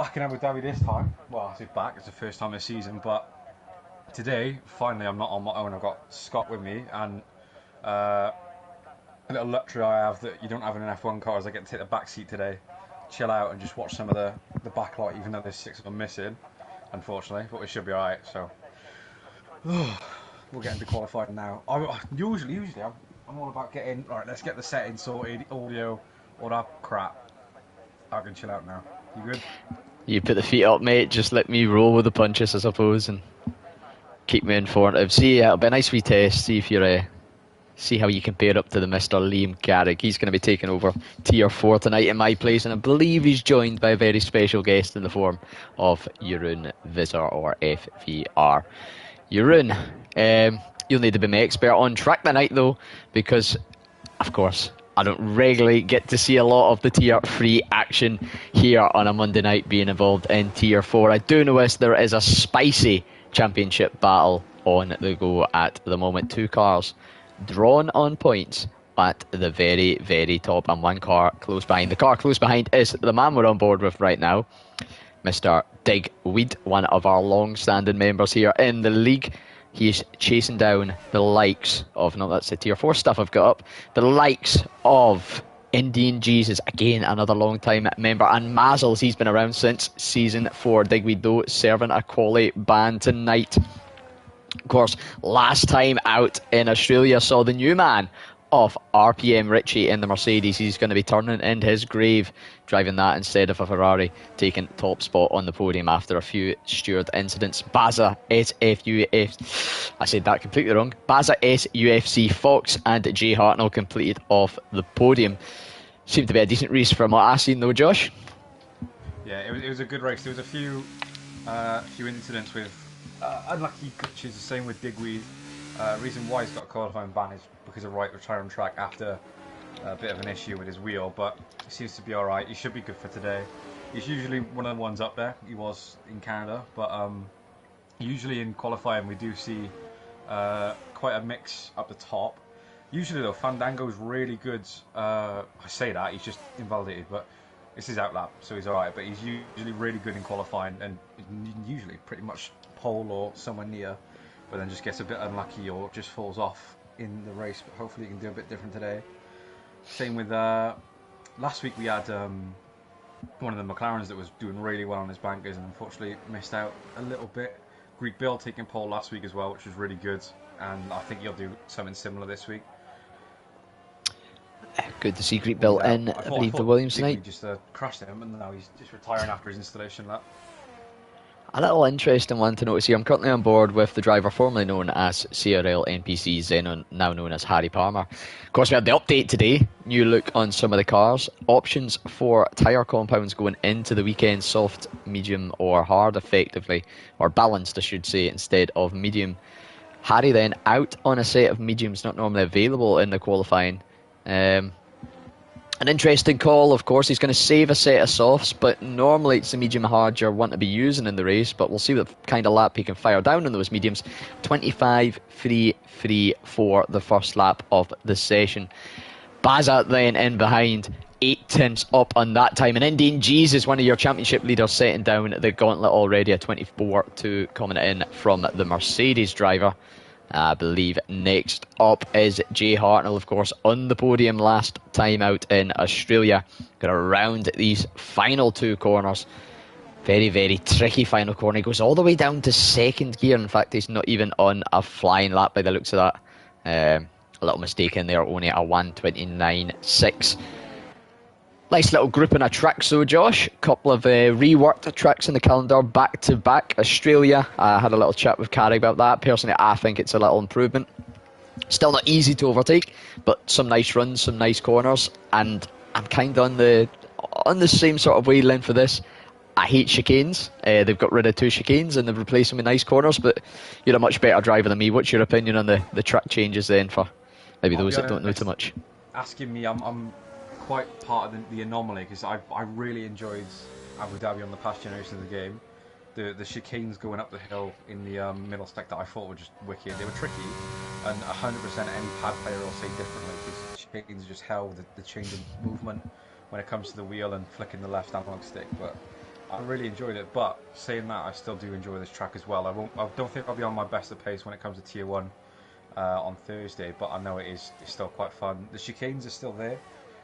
back in Abu Dhabi this time. Well, I say back, it's the first time this season, but today, finally, I'm not on my own. I've got Scott with me, and uh, a little luxury I have that you don't have in an F1 car is I get to take the back seat today, chill out, and just watch some of the backlight, even though there's six of them missing, unfortunately, but we should be alright, so. We'll get into qualifying now. Usually, I'm all about getting, right, let's get the settings sorted, audio, all that crap. I can chill out now. You good? You put the feet up, mate. Just let me roll with the punches, I suppose, and keep me informative. See, it'll be a nice wee test. See if see how you compare up to the Mr. Liam Carrick. He's going to be taking over Tier 4 tonight in my place, and I believe he's joined by a very special guest in the form of Jeroen Visser, or FVR. Jeroen, you'll need to be my expert on track tonight, though, because, of course, I don't regularly get to see a lot of the Tier 3 action here on a Monday night being involved in Tier 4. I do notice there is a spicy championship battle on the go at the moment. Two cars drawn on points at the very, very top, and one car close behind. The car close behind is the man we're on board with right now, Mr. Digweed, one of our long-standing members here in the league. He's chasing down the likes of, no, that's the Tier 4 stuff I've got up, the likes of Indian Jesus, again, another long-time member, and Mazzles. He's been around since Season 4. Digweed, though, serving a quality ban tonight. Of course, last time out in Australia saw the new man of RPM Richie in the Mercedes. He's going to be turning in his grave, driving that instead of a Ferrari, taking top spot on the podium after a few steward incidents. Baza SFUF, I said that completely wrong. Baza SUFC Fox and Jay Hartnell completed off the podium. Seemed to be a decent race from what I've seen though, Josh. Yeah, it was a good race. There was a few incidents with unlucky glitches. The same with Digweed. Reason why he's got a qualifying ban is because of right return on track after a bit of an issue with his wheel, but he seems to be alright. He should be good for today. He's usually one of the ones up there. He was in Canada, but usually in qualifying we do see quite a mix up the top. Usually though, Fandango's really good. I say that, he's just invalidated, but it's his outlap, so he's alright. But he's usually really good in qualifying, and usually pretty much pole or somewhere near, but then just gets a bit unlucky or just falls off in the race. But hopefully he can do a bit different today. Same with last week we had one of the McLarens that was doing really well on his bankers and unfortunately missed out a little bit. Greek Bill taking pole last week as well, which was really good, and I think he'll do something similar this week. Good to see Greek Bill in, I believe, the Williams tonight. He just crashed him, and now he's just retiring after his installation lap. A little interesting one to notice here. I'm currently on board with the driver formerly known as CRL NPC, now known as Harry Palmer. Of course, we had the update today. New look on some of the cars. Options for tyre compounds going into the weekend: soft, medium, or hard, effectively, or balanced, I should say, instead of medium. Harry then out on a set of mediums not normally available in the qualifying. An interesting call, of course. He's going to save a set of softs, but normally it's the medium hard you're wanting to be using in the race, but we'll see what kind of lap he can fire down in those mediums. 25.334 for the first lap of the session. Baza then in behind, 8 tenths up on that time, and Indian Jesus, one of your championship leaders, setting down the gauntlet already, a 24.2 coming in from the Mercedes driver. I believe next up is Jay Hartnell, of course, on the podium last time out in Australia. Going to round these final two corners. Very, very tricky final corner. He goes all the way down to second gear. In fact, he's not even on a flying lap by the looks of that. A little mistake in there, only a 1:29.6. Nice little grouping of tracks though, Josh. Couple of reworked tracks in the calendar, back to back. Australia, I had a little chat with Carrie about that. Personally, I think it's a little improvement. Still not easy to overtake, but some nice runs, some nice corners, and I'm kind of on the same sort of wavelength for this. I hate chicanes. They've got rid of two chicanes and they've replaced them with nice corners, but you're a much better driver than me. What's your opinion on the track changes then for maybe those that don't know too much? Asking me, I'm quite part of the anomaly, because I really enjoyed Abu Dhabi on the past generation of the game. The chicanes going up the hill in the middle stack that I thought were just wicked. They were tricky, and 100% any pad player will say differently, because chicanes just hell the change of movement when it comes to the wheel and flicking the left analog stick. But I really enjoyed it. But saying that, I still do enjoy this track as well. I don't think I'll be on my best of pace when it comes to Tier 1 on Thursday, but I know it's still quite fun. The chicanes are still there,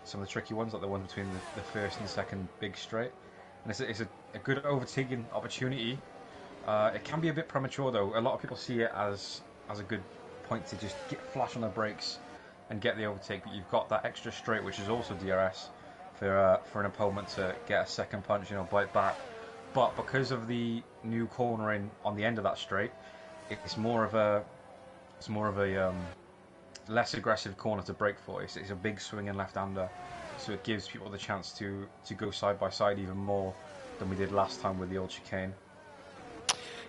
some of the tricky ones, like the ones between the first and second big straight. And it's a good overtaking opportunity. It can be a bit premature though. A lot of people see it as a good point to just flash on the brakes and get the overtake, but you've got that extra straight, which is also DRS, for an opponent to get a second punch, bite back. But because of the new cornering on the end of that straight, it's more of a less aggressive corner to brake for. It's a big swing and left-hander, so it gives people the chance to go side by side even more than we did last time with the old chicane.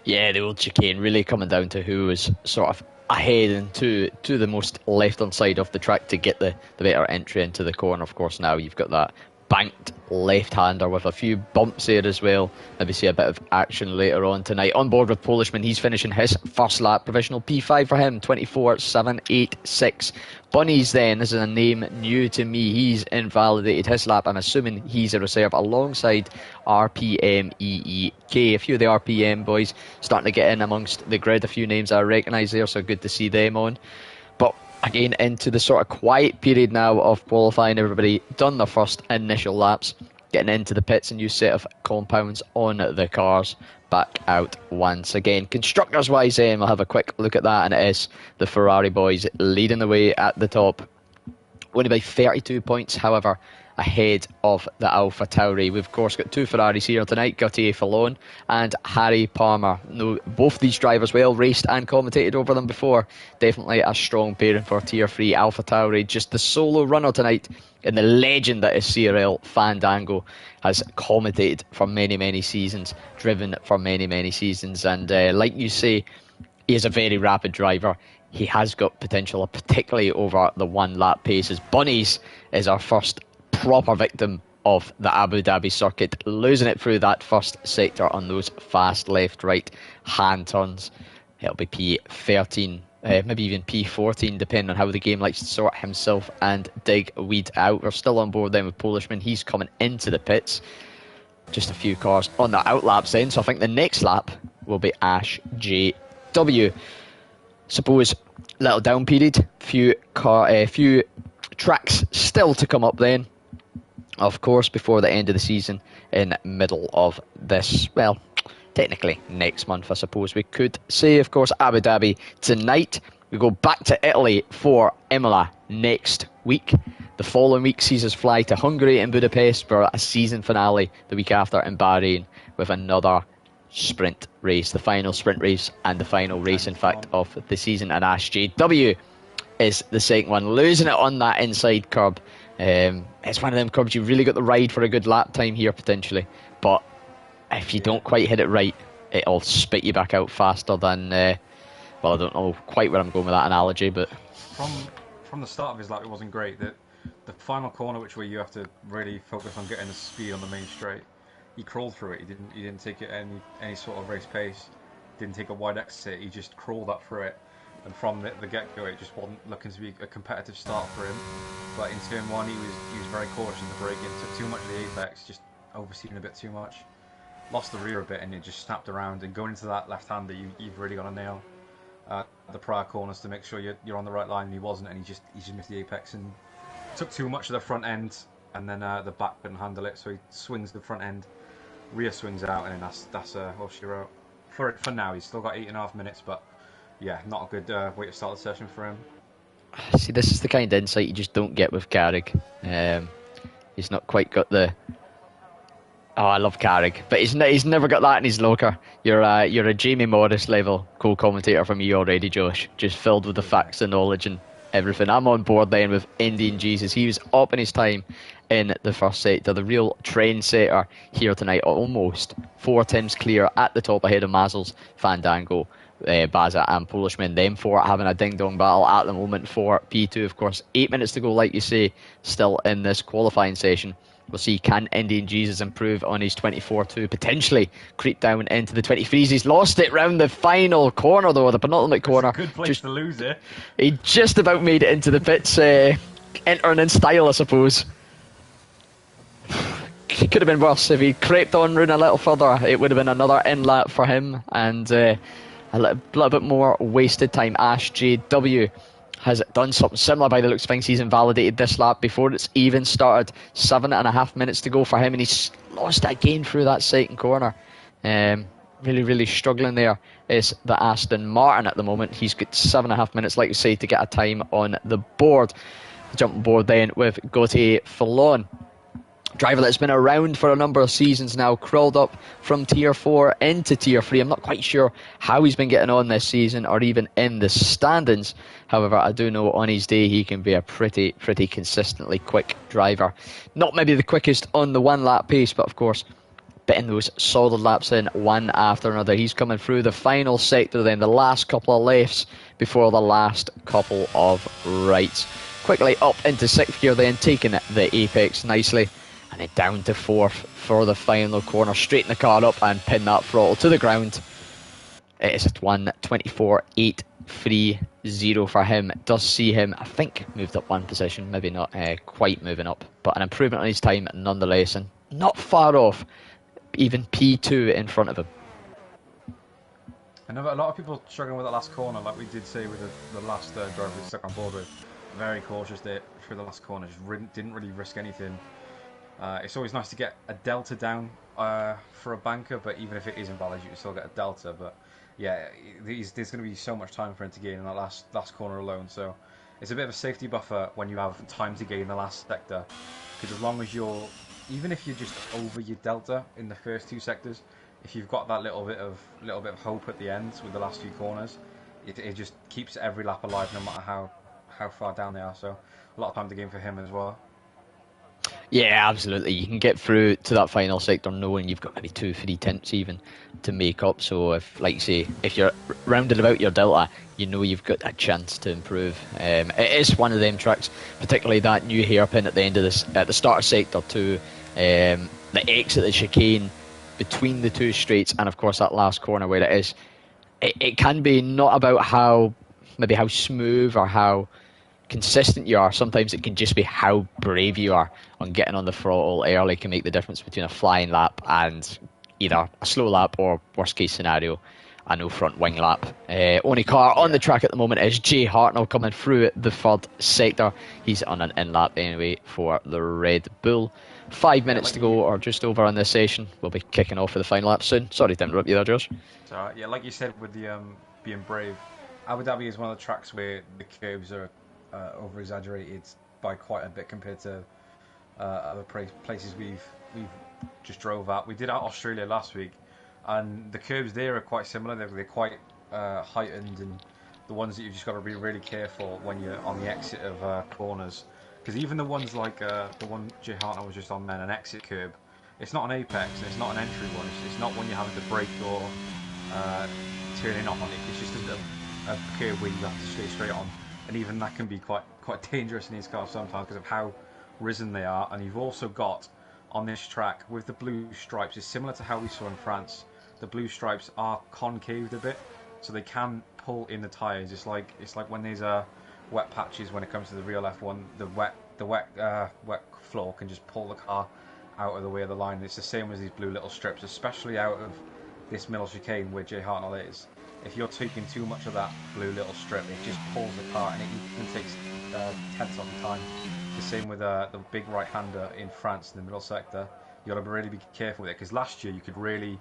Yeah, the old chicane really coming down to who was sort of ahead and to the most left-hand side of the track to get the better entry into the corner. Of course, now you've got that banked left-hander with a few bumps there as well. Maybe see a bit of action later on tonight. On board with Polishman, he's finishing his first lap. Provisional P5 for him, 24.786. Bunnies then, this is a name new to me. He's invalidated his lap. I'm assuming he's a reserve alongside RPM EEK. A few of the RPM boys starting to get in amongst the grid. A few names I recognise there, so good to see them on. But again, into the sort of quiet period now of qualifying. Everybody done their first initial laps, getting into the pits, a new set of compounds on the cars. Back out once again. Constructors wise, we'll have a quick look at that, and it is the Ferrari boys leading the way at the top. Only by 32 points, however, ahead of the Alpha Tauri. We've of course got two Ferraris here tonight, Gautier Fallon and Harry Palmer. No, both these drivers well raced and commentated over them before. Definitely a strong pairing for Tier 3 Alpha Tauri. Just the solo runner tonight, and the legend that is CRL Fandango has commentated for many seasons, driven for many seasons, and like you say, he is a very rapid driver. He has got potential, particularly over the one lap paces. Bunnies is our first proper victim of the Abu Dhabi circuit, losing it through that first sector on those fast left-right hand turns. It'll be P13, maybe even P14, depending on how the game likes to sort himself and dig weed out. We're still on board then with Polishman. He's coming into the pits. Just a few cars on the outlaps then, so I think the next lap will be Ash JW. Suppose little down period, few tracks still to come up then, of course, before the end of the season in middle of this, well, technically next month, I suppose we could say. Of course, Abu Dhabi tonight. We go back to Italy for Imola next week. The following week sees us fly to Hungary and Budapest for a season finale the week after in Bahrain with another sprint race, the final sprint race and the final race, in fact, of the season. And Ash JW is the second one, losing it on that inside curb. It's one of them curbs you really got the ride for a good lap time here potentially, but if you don't quite hit it right, it'll spit you back out faster than well, I don't know quite where I'm going with that analogy, but from the start of his lap it wasn't great. The final corner, which where you have to really focus on getting the speed on the main straight, he crawled through it. He didn't take it any sort of race pace, didn't take a wide exit, he just crawled up through it. And from the get-go, it just wasn't looking to be a competitive start for him. But in turn one, he was very cautious in the braking, took too much of the apex, just overseating a bit too much. Lost the rear a bit, and it just snapped around. And going into that left-hander, you've really got to nail the prior corners to make sure you're on the right line. And he wasn't, and he just missed the apex and took too much of the front end, and then the back couldn't handle it, so he swings the front end, rear swings out, and then that's all she wrote. For now, he's still got 8.5 minutes, but yeah, not a good way to start the session for him. See, this is the kind of insight you just don't get with Carrick. He's not quite got the... Oh, I love Carrick, but he's never got that in his locker. You're a Jamie Morris level co-commentator for me already, Josh. Just filled with the facts and knowledge and everything. I'm on board then with Indian Jesus. He was up in his time in the first sector, the real trendsetter here tonight. Almost 4 tenths clear at the top ahead of Mazel's Fandango, Baza and Polishman. Them four having a ding-dong battle at the moment for P2. Of course, 8 minutes to go, like you say, still in this qualifying session. We'll see, can Indian Jesus improve on his 24-2, potentially creep down into the 23s. He's lost it round the final corner, though, the penultimate corner. It's a good place to lose it. He just about made it into the pits, entering in style, I suppose. could have been worse if he crept on round a little further. It would have been another in lap for him, and a little bit more wasted time. Ash JW has done something similar by the looks of things. He's invalidated this lap before it's even started. 7.5 minutes to go for him, and he's lost it again through that second corner. Really struggling there is the Aston Martin at the moment. He's got 7.5 minutes, like you say, to get a time on the board. The jumping board then with Gautier Fillon, driver that's been around for a number of seasons now, crawled up from Tier 4 into Tier 3. I'm not quite sure how he's been getting on this season or even in the standings. However, I do know on his day he can be a pretty consistently quick driver. Not maybe the quickest on the one lap pace, but of course getting those solid laps in one after another. He's coming through the final sector then, the last couple of lefts before the last couple of rights. Quickly up into 6th gear then, taking the apex nicely, and then down to 4th for the final corner. Straighten the car up and pin that throttle to the ground. It is at 1:24.830 for him. It does see him, I think, moved up one position, maybe not quite moving up, but an improvement on his time nonetheless, and not far off even P2 in front of him. I know that a lot of people struggling with that last corner, like we did say with the last driver we stuck on board with. Very cautious there through the last corner, just didn't really risk anything. It's always nice to get a delta down for a banker, but even if it is invalid, you can still get a delta. But yeah, there's going to be so much time for him to gain in that last corner alone. So it's a bit of a safety buffer when you have time to gain the last sector, because as long as even if you're just over your delta in the first two sectors, if you've got that little bit of hope at the end with the last few corners, it just keeps every lap alive, no matter how far down they are. So a lot of time to gain for him as well. Yeah, absolutely. You can get through to that final sector knowing you've got maybe 2-3 tenths even to make up. So if, like you say, if you're rounded about your delta, you know you've got a chance to improve. It is one of them tracks, particularly that new hairpin at the end of this, at the start of sector 2, the exit, the chicane between the two straights, and of course that last corner where it is. It can be not about how smooth or how consistent you are. Sometimes it can just be how brave you are on getting on the throttle early can make the difference between a flying lap and either a slow lap or, worst case scenario, a no front wing lap. Only car on the track at the moment is Jay Hartnell coming through the third sector. He's on an in lap anyway for the Red Bull. 5 minutes to go, or just over on this session. We'll be kicking off for the final lap soon. Sorry to interrupt you there, Josh. So yeah, like you said with the being brave, Abu Dhabi is one of the tracks where the curves are over exaggerated by quite a bit compared to other places we've just drove at. We did at Australia last week, and the curves there are quite similar. They're quite heightened, and the ones that you've just got to be really careful when you're on the exit of corners. Because even the ones like the one Jay Hartnell was just on then, an exit curb, it's not an apex and it's not an entry one. It's not one you're having to brake or turning on it. It's just a curb where you have to stay straight on. And even that can be quite dangerous in these cars sometimes because of how risen they are. And you've also got on this track with the blue stripes, it's similar to how we saw in France. The blue stripes are concaved a bit, so they can pull in the tyres. It's like when there's wet patches when it comes to the real F1. The wet floor can just pull the car out of the way of the line. It's the same as these blue little strips, especially out of this middle chicane where Jay Hartnell is. If you're taking too much of that blue little strip, it just pulls the car and it even takes tenths of the time. The same with the big right-hander in France in the middle sector. You got to really be careful with it, because last year you could really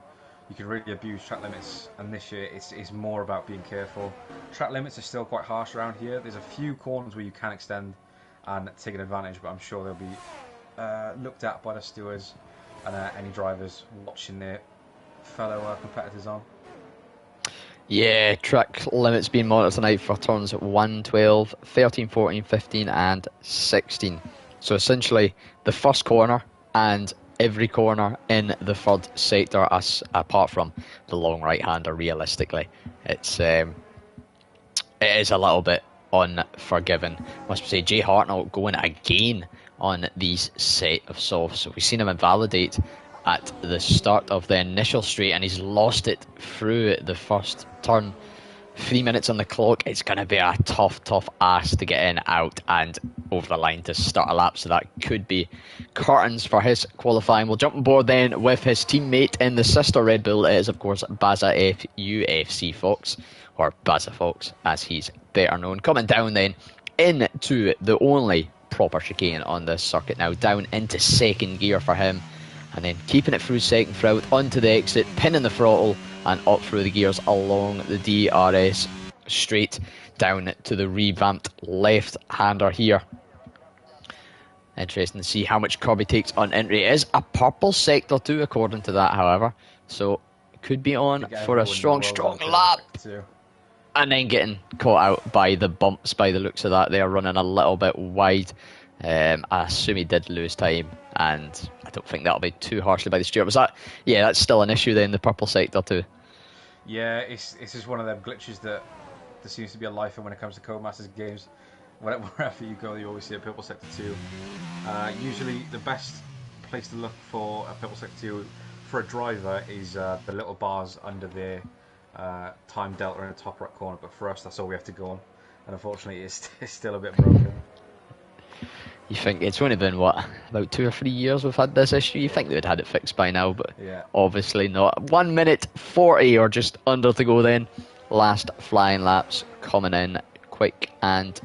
abuse track limits, and this year it's more about being careful. Track limits are still quite harsh around here. There's a few corners where you can extend and take an advantage, but I'm sure they'll be looked at by the stewards and any drivers watching their fellow competitors on. Yeah, track limits being monitored tonight for turns 1, 12, 13, 14, 15 and 16. So essentially the first corner and every corner in the third sector, apart from the long right-hander, realistically. It is a little bit unforgiving. Must say, Jay Hartnell going again on these set of softs. So we've seen him invalidate at the start of the initial straight, and he's lost it through the first turn. 3 minutes on the clock. It's going to be a tough ask to get in, out, and over the line to start a lap. So that could be curtains for his qualifying. We'll jump on board then with his teammate in the sister Red Bull. It is, of course, Baza UFC Fox, or Baza Fox, as he's better known. Coming down then into the only proper chicane on this circuit now, down into second gear for him, and then keeping it through second throughout onto the exit, pinning the throttle and up through the gears along the DRS straight down to the revamped left-hander here. Interesting to see how much Kirby takes on entry. It is a purple sector too, according to that, however, so it could be on for a strong lap. And then getting caught out by the bumps by the looks of that. They're running a little bit wide. I assume he did lose time, and I don't think that'll be too harshly by the steward. Was that? Yeah, that's still an issue then, the purple sector too. Yeah, it's just one of them glitches that there seems to be a life in when it comes to Codemasters games. Wherever you go, you always see a purple sector 2. Usually the best place to look for a purple sector 2 for a driver is the little bars under the time delta in the top right corner, but for us that's all we have to go on, and unfortunately it's still a bit broken. You think it's only been about 2 or 3 years we've had this issue? You think they'd had it fixed by now, but yeah, obviously not. 1 minute 40 or just under to go then. Last flying laps coming in quick and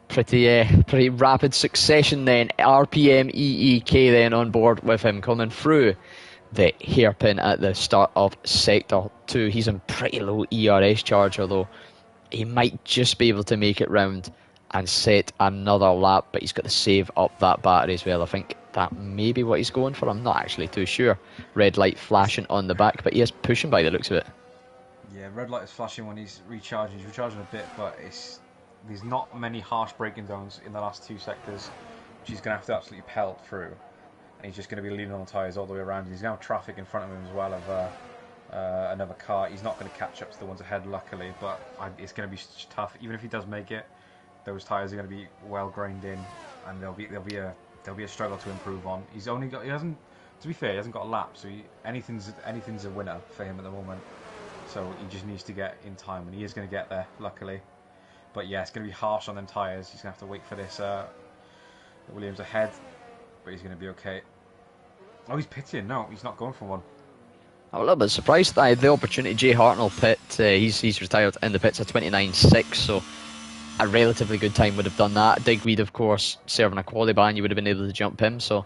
pretty rapid succession then. RPM EEK then on board with him coming through the hairpin at the start of sector 2. He's in pretty low ERS charge, although he might just be able to make it round and set another lap, but he's got to save up that battery as well. I think that may be what he's going for. I'm not actually too sure. Red light flashing on the back, but he is pushing by the looks of it. Yeah, red light is flashing when he's recharging. He's recharging a bit, but there's not many harsh braking zones in the last 2 sectors, which he's going to have to absolutely pelt through. And he's just going to be leaning on the tyres all the way around. He's going to have traffic in front of him as well of another car. He's not going to catch up to the ones ahead, luckily, but it's going to be tough. Even if he does make it, those tyres are going to be well grained in, and there'll be a struggle to improve on. He hasn't, to be fair, he hasn't got a lap, so anything's a winner for him at the moment. So he just needs to get in time, and he is going to get there, luckily. But yeah, it's going to be harsh on them tyres. He's going to have to wait for this Williams ahead, but he's going to be okay. Oh, he's pitting. No, he's not going for one. I'm a little bit surprised that I had the opportunity. Jay Hartnell pit. He's retired in the pits at 29.6, so a relatively good time would have done that. Digweed, of course, serving a quality ban, you would have been able to jump him, so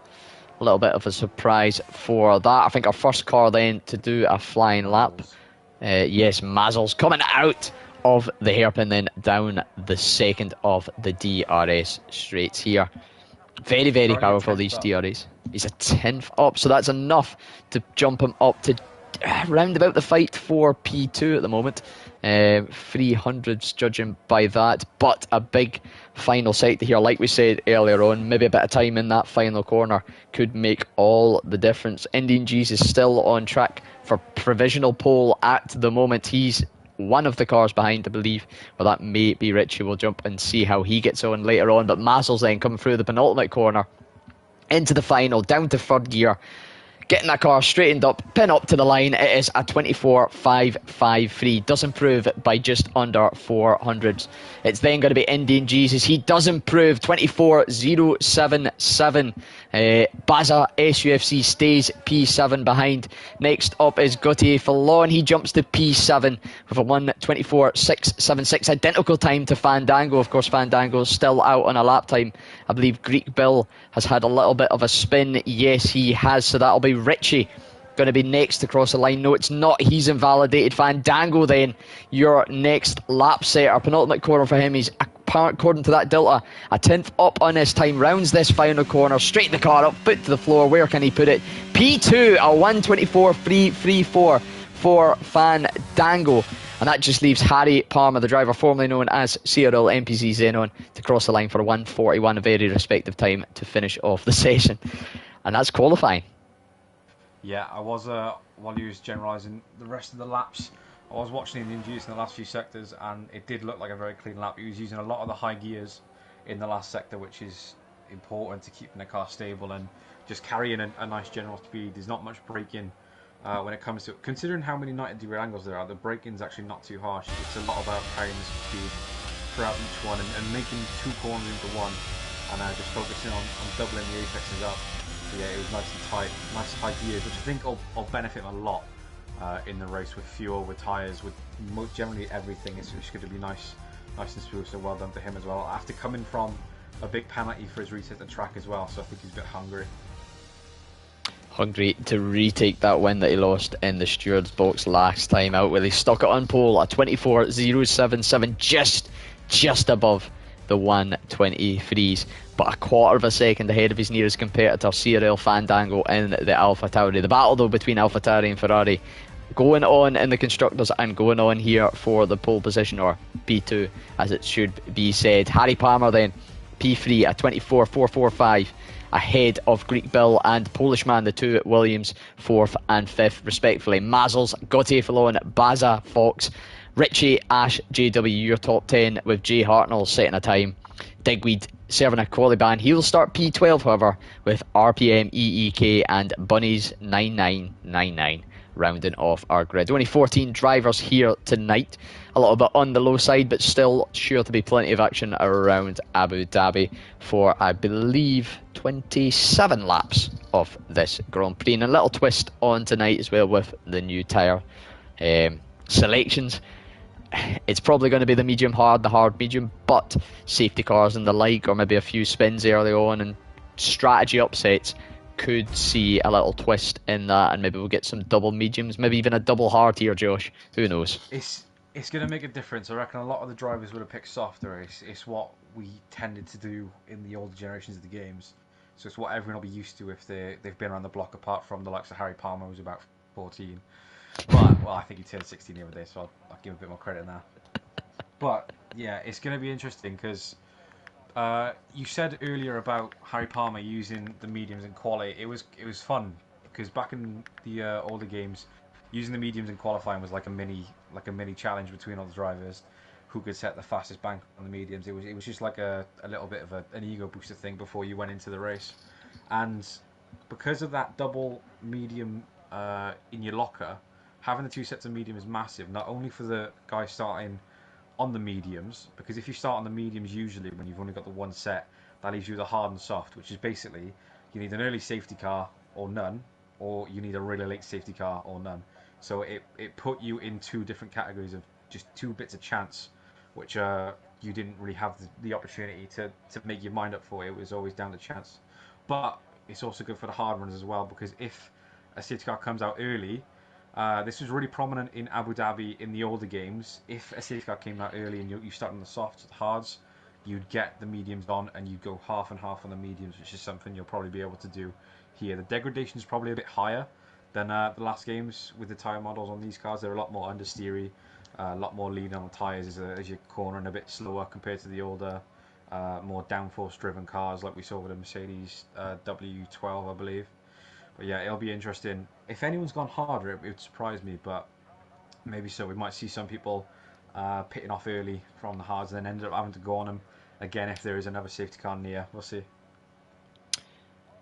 a little bit of a surprise for that. I think our first car then to do a flying lap. Yes, Mazel's coming out of the hairpin, then down the second of the DRS straights here. Very, very powerful, these DRS. He's a 10th up, so that's enough to jump him up to round about the fight for P2 at the moment. 300s judging by that, but a big final sector here, like we said earlier on. Maybe a bit of time in that final corner could make all the difference. Indian G's is still on track for provisional pole at the moment. He's one of the cars behind, I believe. Well, that may be Richie. We'll jump and see how he gets on later on. But Mazel's then coming through the penultimate corner into the final, down to third gear, getting that car straightened up, pin up to the line. It is a 24.553. Does improve by just under 400s. It's then going to be Indian Jesus. He does improve 24.077. Baza SUFC stays P7 behind. Next up is Gautier Fallon. He jumps to P7 with a 1:24.676. Identical time to Fandango. Of course, Fandango's still out on a lap time. I believe Greek Bill has had a little bit of a spin. Yes, he has. So that'll be Richie going to be next to cross the line. No, it's not. He's invalidated. Fandango then, your next lap setter. Penultimate corner for him. He's, according to that Delta, a 10th up on his time. Rounds this final corner. Straight the car up. Foot to the floor. Where can he put it? P2, a 1:24.334 for Fandango. And that just leaves Harry Palmer, the driver formerly known as CRL MPC Xenon, to cross the line for a 1:41, a very respective time to finish off the session. And that's qualifying. Yeah, I was, while he was generalising the rest of the laps, I was watching the induce in the last few sectors, and it did look like a very clean lap. He was using a lot of the high gears in the last sector, which is important to keeping the car stable and just carrying a nice general speed. There's not much braking when it comes to considering how many 90 degree angles there are. The braking is actually not too harsh. It's a lot about carrying the speed throughout each one and making two corners into one, and just focusing on doubling the apexes up. So yeah, it was nice and tight, nice high gears, which I think will benefit him a lot in the race with fuel, with tyres, with generally everything. It's going to be nice and smooth. So well done to him as well. After coming from a big penalty for his reset the track as well, so I think he's a bit hungry. Hungry to retake that win that he lost in the steward's box last time out. Well, he stuck it on pole at 24.077, just above the 123s, but a quarter of a second ahead of his nearest competitor, CRL Fandango, in the AlphaTauri. The battle, though, between AlphaTauri and Ferrari going on in the constructors and going on here for the pole position, or P2 as it should be said. Harry Palmer then P3 at 24.445, ahead of Greek Bill and Polishman, the two at Williams, 4th and 5th respectively. Mazzles, Gautier Fillon, Baza, Fox, Richie, Ash, JW, your top 10, with Jay Hartnell setting a time. Digweed serving a quali ban. He'll start P12, however, with RPM, EEK and Bunnies 9999 rounding off our grid. Only 14 drivers here tonight. A little bit on the low side, but still sure to be plenty of action around Abu Dhabi for, I believe, 27 laps of this Grand Prix. And a little twist on tonight as well with the new tyre selections. It's probably going to be the medium hard, the hard medium, but safety cars and the like, or maybe a few spins early on and strategy upsets, could see a little twist in that, and maybe we'll get some double mediums, maybe even a double hard here, Josh. Who knows? It's going to make a difference. I reckon a lot of the drivers would have picked softer. It's what we tended to do in the older generations of the games. So it's what everyone will be used to if they've been around the block, apart from the likes of Harry Palmer, who's about 14. But, well, I think he turned 16 the other day, so I'll give him a bit more credit now. But, yeah, it's going to be interesting because you said earlier about Harry Palmer using the mediums in quali. It was fun because back in the older games, using the mediums in qualifying was like a mini challenge between all the drivers who could set the fastest bank on the mediums. It was just like a little bit of an ego booster thing before you went into the race. And because of that double medium in your locker, having the two sets of medium is massive, not only for the guy starting on the mediums, because if you start on the mediums, usually when you've only got the one set, that leaves you the hard and soft, which is basically you need an early safety car or none, or you need a really late safety car or none. So it put you in two different categories of just two bits of chance, which you didn't really have the opportunity to make your mind up for. It was always down to chance. But it's also good for the hard runs as well, because if a safety car comes out early, this was really prominent in Abu Dhabi in the older games. If a safety car came out early and you start on the softs, the hards, you'd get the mediums on and you'd go half and half on the mediums, which is something you'll probably be able to do here. The degradation is probably a bit higher than the last games with the tyre models on these cars. They're a lot more understeery, a lot more lean on the tyres as you're cornering a bit slower compared to the older, more downforce driven cars like we saw with the Mercedes W12, I believe. But yeah, it'll be interesting. If anyone's gone harder, it would surprise me, but maybe so. We might see some people pitting off early from the hards and then end up having to go on them again if there is another safety car near. We'll see.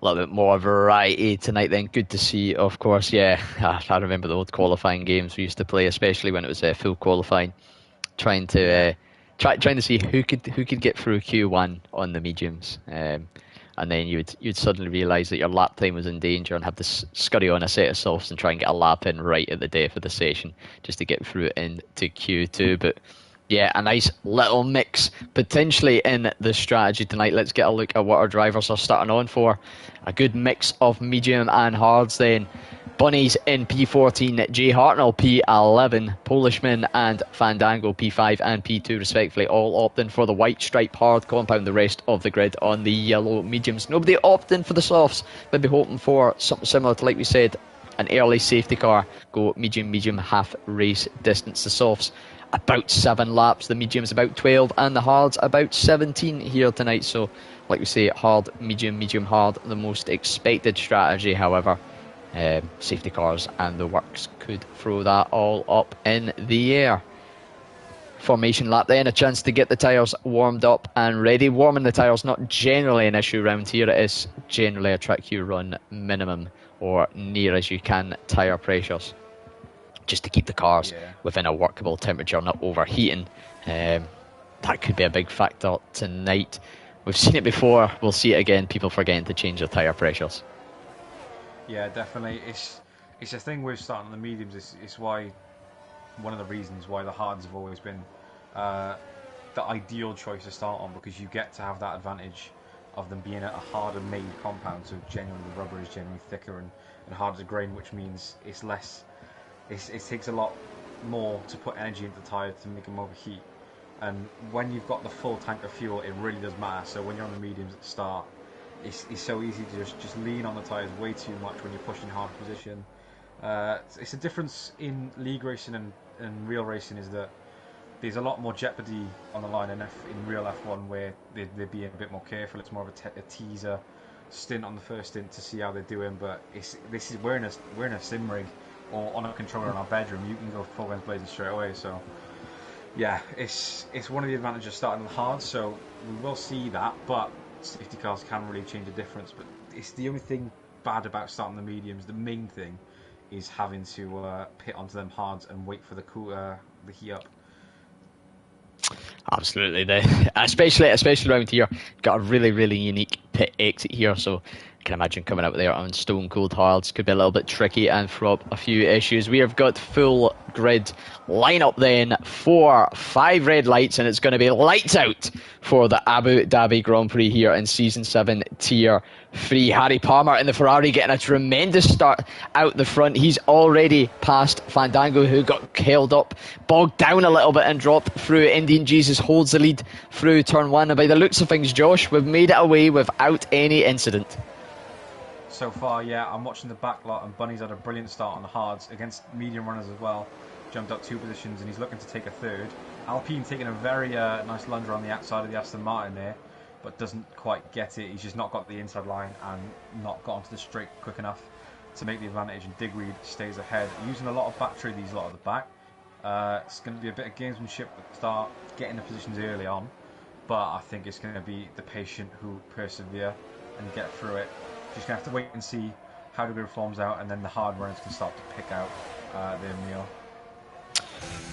A little bit more variety tonight then. Good to see, of course. Yeah, I remember the old qualifying games we used to play, especially when it was full qualifying, trying to see who could get through Q1 on the mediums. And then you'd suddenly realise that your lap time was in danger and have to scurry on a set of softs and try and get a lap in right at the death of the session just to get through into Q2. But yeah, a nice little mix potentially in the strategy tonight. Let's get a look at what our drivers are starting on for. A good mix of medium and hards then. Bunnies in P14, Jay Hartnell P11, Polishman and Fandango P5 and P2 respectively, all opting for the white stripe hard compound, the rest of the grid on the yellow mediums. Nobody opting for the softs, maybe hoping for something similar to, like we said, an early safety car, go medium, half race distance. The softs about 7 laps, the mediums about 12 and the hards about 17 here tonight. So like we say, hard, medium, hard, the most expected strategy. However, safety cars and the works could throw that all up in the air. Formation lap then, a chance to get the tyres warmed up and ready. Warming the tyres not generally an issue around here. It is generally a track you run minimum or near as you can tyre pressures, just to keep the cars within a workable temperature, not overheating. That could be a big factor tonight. We've seen it before, we'll see it again, people forgetting to change their tyre pressures. Yeah, definitely. It's a thing with starting on the mediums. It's why, one of the reasons why the hards have always been the ideal choice to start on, because you get to have that advantage of them being a harder made compound, so genuinely the rubber is generally thicker and harder to grain, which means it's less. It takes a lot more to put energy into the tyre to make them overheat. And when you've got the full tank of fuel, it really does matter. So when you're on the mediums at the start, it's so easy to just lean on the tyres way too much when you're pushing hard position. It's a difference in league racing and real racing, is that there's a lot more jeopardy on the line in real F1, where they're being a bit more careful. It's more of a teaser stint on the first stint to see how they're doing. But we're in a sim rig or on a controller in our bedroom. You can go full guns blazing straight away. So yeah, it's one of the advantages of starting on the hard. So we will see that, but safety cars can really change the difference. But it's the only thing bad about starting the mediums. The main thing is having to pit onto them hards and wait for the heat up. Absolutely, especially around here, got a really unique pit exit here, so I can imagine coming out there on stone cold hards could be a little bit tricky and throw up a few issues. We have got full grid lineup then for 5 red lights, and it's going to be lights out for the Abu Dhabi Grand Prix here in Season 7 Tier 3. Harry Palmer in the Ferrari getting a tremendous start out the front. He's already passed Fandango, who got held up, bogged down a little bit and dropped through. Indian Jesus holds the lead through turn 1, and by the looks of things, Josh, we've made it away without any incident. So far, yeah, I'm watching the back lot, and Bunny's had a brilliant start on the hards against medium runners as well. Jumped up 2 positions, and he's looking to take a third. Alpine taking a very nice lunger on the outside of the Aston Martin there, but doesn't quite get it. He's just not got the inside line and not got onto the straight quick enough to make the advantage, and Digweed stays ahead. Using a lot of battery, these lot at the back. It's going to be a bit of gamesmanship at the start, getting the positions early on, but I think it's going to be the patient who persevere and get through it. Just going to have to wait and see how the grid forms out, and then the hard runners can start to pick out their meal.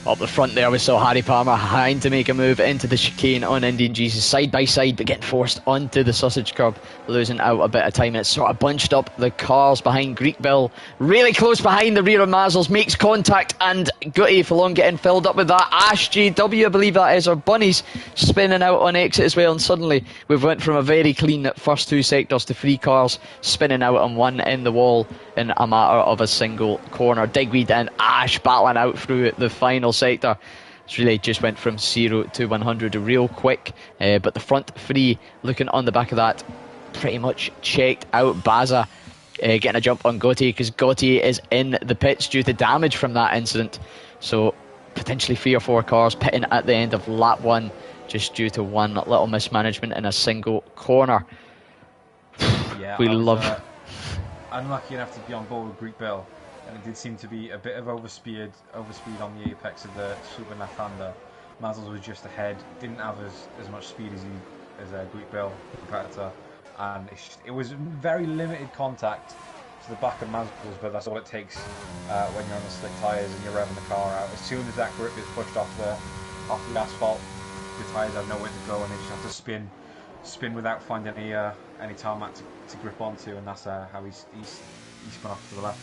Up the front there, we saw Harry Palmer trying to make a move into the chicane on Indian Jesus, side by side, but getting forced onto the sausage curb, losing out a bit of time. And it's sort of bunched up the cars behind Greek Bill, really close behind the rear of Mazzles, makes contact, and Gutty Fallon getting filled up with that. Ash JW, I believe that is, or Bunnies spinning out on exit as well, and suddenly we've went from a very clean first 2 sectors to 3 cars spinning out on one in the wall in a matter of a single corner. Digweed and Ash battling out through the final sector. It's really just went from 0 to 100 real quick, but the front 3 looking on the back of that pretty much checked out. Baza getting a jump on Gotti, because Gotti is in the pits due to damage from that incident, so potentially 3 or 4 cars pitting at the end of lap 1 just due to one little mismanagement in a single corner. Yeah, we love unlucky enough to be on board with Greek Bill, and it did seem to be a bit of overspeed on the apex of the super left-hander. Mazzles was just ahead, didn't have as much speed as Greek Bill, the competitor, and it was very limited contact to the back of Mazzles, but that's all it takes when you're on the slick tyres and you're revving the car out. As soon as that grip is pushed off the asphalt, the tyres have nowhere to go, and they just have to spin without finding any tarmac to grip onto, and that's how he spun off to the left.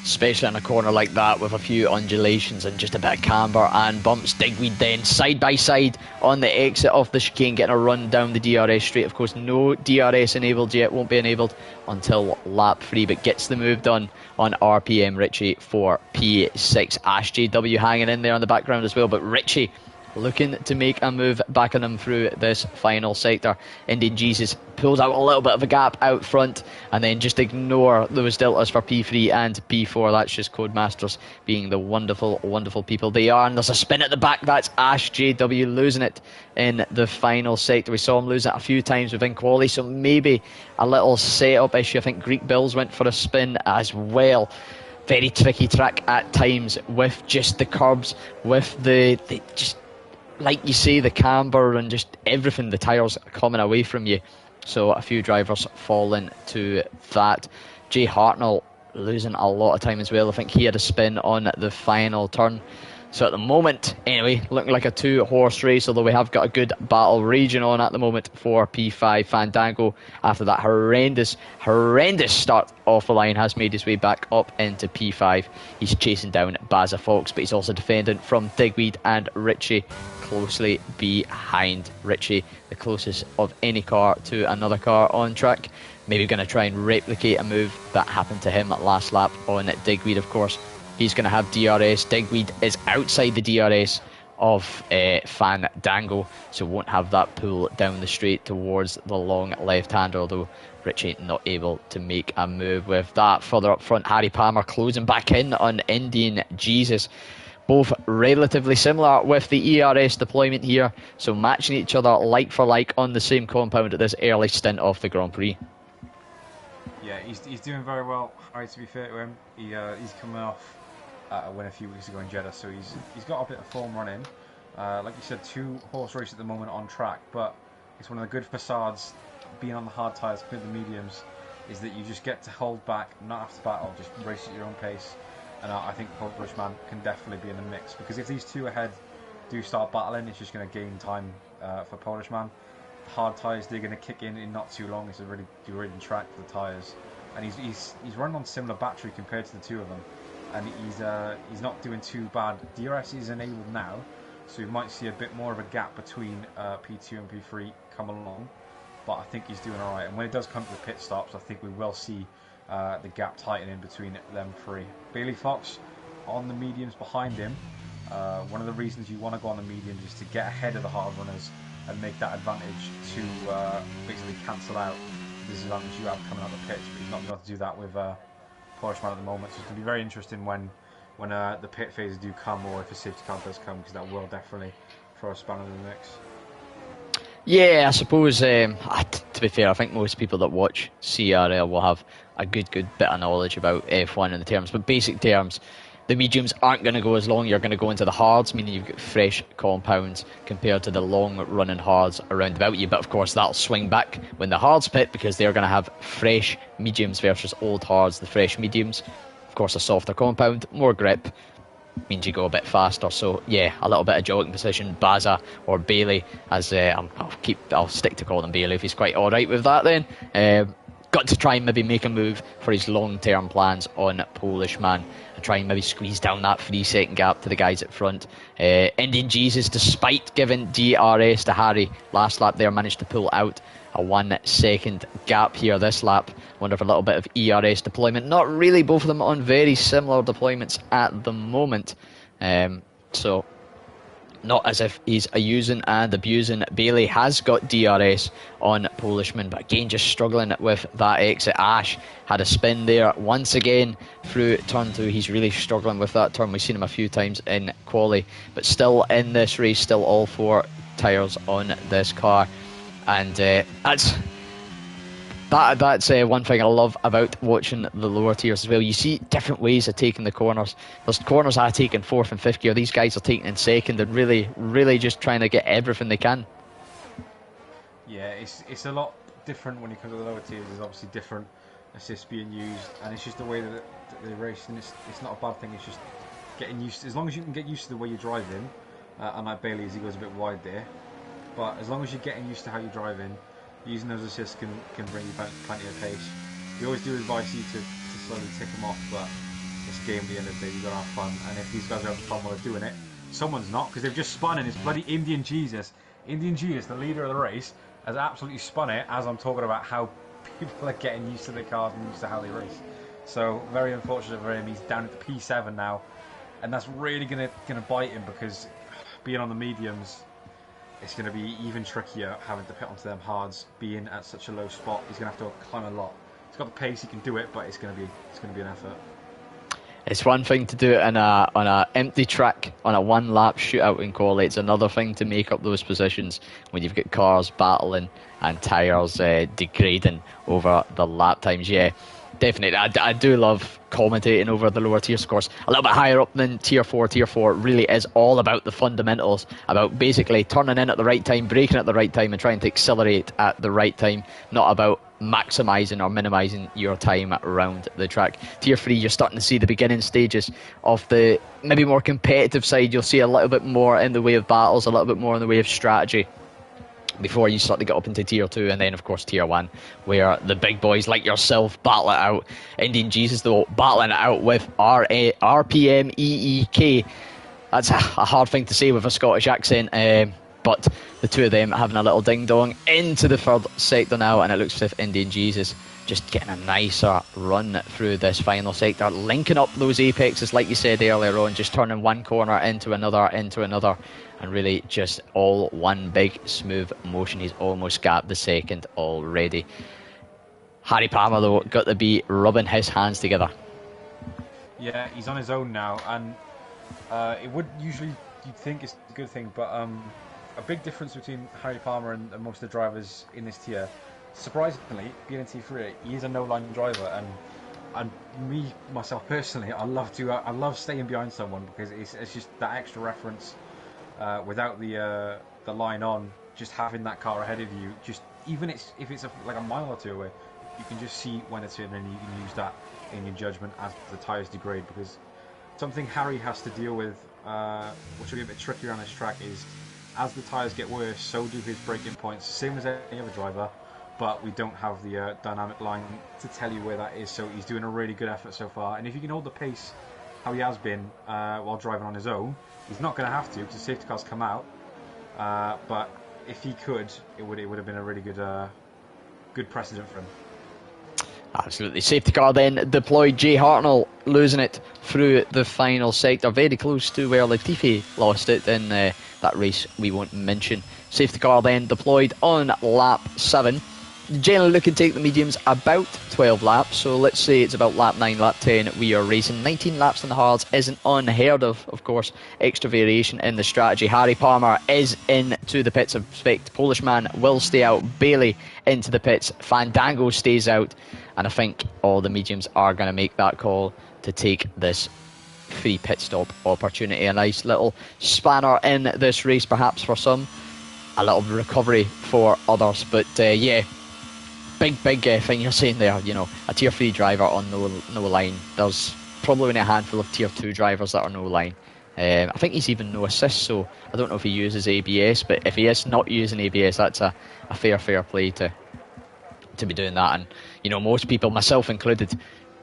Especially in a corner like that with a few undulations and just a bit of camber and bumps. Digweed then side by side on the exit of the chicane, getting a run down the DRS straight. Of course, no DRS enabled yet, won't be enabled until lap 3, but gets the move done on RPM Richie for P6. Ash JW hanging in there on the background as well, but Richie looking to make a move back on him through this final sector. Indian Jesus pulls out a little bit of a gap out front, and then just ignore those deltas for P3 and P4. That's just Codemasters being the wonderful people they are. And there's a spin at the back. That's Ash JW losing it in the final sector. We saw him lose it a few times within quali, so maybe a little setup issue. I think Greek Bills went for a spin as well. Very tricky track at times with just the curbs, with the just, like you say, the camber and just everything, the tyres coming away from you. So a few drivers falling to that. Jay Hartnell losing a lot of time as well. I think he had a spin on the final turn. So at the moment, anyway, looking like a 2-horse race, although we have got a good battle raging on at the moment for P5. Fandango, after that horrendous start off the line, has made his way back up into P5. He's chasing down Baza Fox, but he's also defending from Digweed and Richie closely behind. Richie, the closest of any car to another car on track. Maybe going to try and replicate a move that happened to him at last lap on Digweed, of course. He's going to have DRS. Digweed is outside the DRS of Fandango, so won't have that pull down the straight towards the long left-hander, although Richie not able to make a move with that. Further up front, Harry Palmer closing back in on Indian Jesus. Both relatively similar with the ERS deployment here, so matching each other like for like on the same compound at this early stint of the Grand Prix. Yeah, he's doing very well, Harry, to be fair to him. He's coming off a win a few weeks ago in Jeddah, so he's got a bit of form running. Like you said, 2-horse race at the moment on track, but it's one of the good facades being on the hard tyres compared to the mediums, is that you just get to hold back, not have to battle, just race at your own pace. And I think Polishman can definitely be in the mix, because if these two ahead do start battling, it's just going to gain time for Polishman. The hard tyres, they're going to kick in not too long. It's a really degrading track for the tyres, and he's running on similar battery compared to the two of them. And he's not doing too bad. DRS is enabled now, so we might see a bit more of a gap between P2 and P3 come along, but I think he's doing alright. And when it does come to the pit stops, I think we will see the gap tightening between them three. Bailey Fox on the mediums behind him. One of the reasons you want to go on the mediums is to get ahead of the hard runners and make that advantage to basically cancel out the disadvantage you have coming out of the pits, but he's not going to do that with Polishman at the moment, so it's going to be very interesting when the pit phases do come, or if a safety car does come, because that will definitely throw a spanner in the mix. Yeah, I suppose, to be fair, I think most people that watch CRL will have a good bit of knowledge about F1 in the terms, but basic terms, the mediums aren't going to go as long. You're going to go into the hards, meaning you've got fresh compounds compared to the long-running hards around about you. But of course, that'll swing back when the hards pit, because they're going to have fresh mediums versus old hards. The fresh mediums, of course, a softer compound, more grip, means you go a bit faster. So yeah, a little bit of jogging position. Baza or Bailey, as I'll stick to calling him Bailey if he's quite all right with that. Then. Got to try and maybe make a move for his long-term plans on Polishman and try and maybe squeeze down that 3-second gap to the guys at front. Indian Jesus, despite giving DRS to Harry last lap there, managed to pull out a 1-second gap here this lap. Wonder for a little bit of ERS deployment. Not really, both of them on very similar deployments at the moment. So not as if he's using and abusing. Bailey has got DRS on Polishman, but again just struggling with that exit. Ash had a spin there once again through turn 2. He's really struggling with that turn. We've seen him a few times in quali, but still in this race, still all 4 tyres on this car. And that's one thing I love about watching the lower tiers as well. You see different ways of taking the corners. There's corners I take in 4th and 5th gear. These guys are taking in 2nd and really just trying to get everything they can. Yeah, it's a lot different when you come to the lower tiers. There's obviously different assists being used, and it's just the way that they race, and it's not a bad thing. It's just getting used. As long as you can get used to the way you're driving, unlike Bailey as he goes a bit wide there, but as long as you're getting used to how you're driving, using those assists can bring you back plenty of pace. We always do advise you to slowly tick them off, but this game at the end of the day, you've got to have fun. And if these guys are having fun while they're doing it, someone's not, because they've just spun in. It's bloody Indian Jesus. Indian Jesus, the leader of the race, has absolutely spun it as I'm talking about how people are getting used to the cars and used to how they race. So very unfortunate for him. He's down at the P7 now, and that's really gonna bite him, because being on the mediums, it's going to be even trickier having to pit onto them hards, being at such a low spot. He's going to have to climb a lot. He's got the pace, he can do it, but it's going to be an effort. It's one thing to do it on a empty track, on a 1-lap shootout in quali. It's another thing to make up those positions when you've got cars battling and tyres degrading over the lap times. Yeah, Definitely. I do love commentating over the lower tiers, of course. A little bit higher up than tier 4. Tier 4 really is all about the fundamentals, about basically turning in at the right time, braking at the right time, and trying to accelerate at the right time, not about maximising or minimising your time around the track. Tier 3, you're starting to see the beginning stages of the maybe more competitive side. You'll see a little bit more in the way of battles, a little bit more in the way of strategy, before you start to get up into tier 2, and then of course tier 1, where the big boys like yourself battle it out. Indian Jesus, though, battling it out with RPM EEK. That's a hard thing to say with a Scottish accent, but the two of them having a little ding dong into the third sector now, and it looks as if Indian Jesus just getting a nicer run through this final sector, linking up those apexes like you said earlier on, just turning one corner into another, and really just all one big smooth motion. He's almost gapped the second already. Harry Palmer, though, got to be rubbing his hands together. Yeah, he's on his own now, and it would usually, you'd think it's a good thing, but a big difference between Harry Palmer and most of the drivers in this tier, surprisingly, being in T3, he is a no-line driver, and me, myself personally, I love staying behind someone, because it's just that extra reference. Without the line on, just having that car ahead of you, just even if it's like a mile or two away, you can just see when it's in, and you can use that in your judgment as the tyres degrade. Because something Harry has to deal with, which will be a bit trickier on this track, is as the tyres get worse, so do his braking points, same as any other driver, but we don't have the dynamic line to tell you where that is. So he's doing a really good effort so far, and if you can hold the pace how he has been while driving on his own, he's not going to have to, because the safety cars come out. But if he could, it would have been a really good precedent for him. Absolutely. Safety car then deployed. Jay Hartnell losing it through the final sector, very close to where Latifi lost it in that race we won't mention. Safety car then deployed on lap 7. Generally looking to take the mediums about 12 laps, so let's say it's about lap 9, lap 10 we are racing. 19 laps on the hards isn't unheard of course. Extra variation in the strategy. Harry Palmer is into the pits. I expect Polishman will stay out, Bailey into the pits, Fandango stays out, and I think all the mediums are going to make that call to take this free pit stop opportunity. A nice little spanner in this race perhaps for some, a little recovery for others, but yeah, big thing you're saying there. You know, a tier 3 driver on no line. There's probably only a handful of tier 2 drivers that are no line. I think he's even no assist, so I don't know if he uses ABS, but if he is not using ABS, that's a fair play to be doing that. And you know, most people, myself included,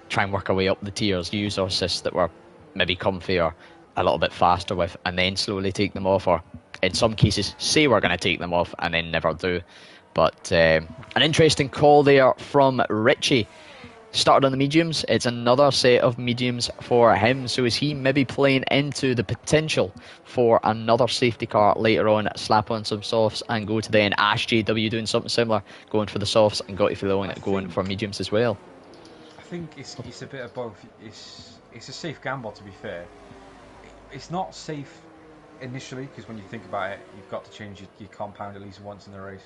try and work our way up the tiers, use our assists that were maybe comfier, a little bit faster with, and then slowly take them off, or in some cases say we're going to take them off and then never do. But an interesting call there from Richie. Started on the mediums. It's another set of mediums for him. So is he maybe playing into the potential for another safety car later on, slap on some softs and go to then Ash JW doing something similar, going for the softs, and Gotti Filone going for mediums as well? I think it's a bit of both. It's a safe gamble, to be fair. It's not safe initially, because when you think about it, you've got to change your compound at least once in the race,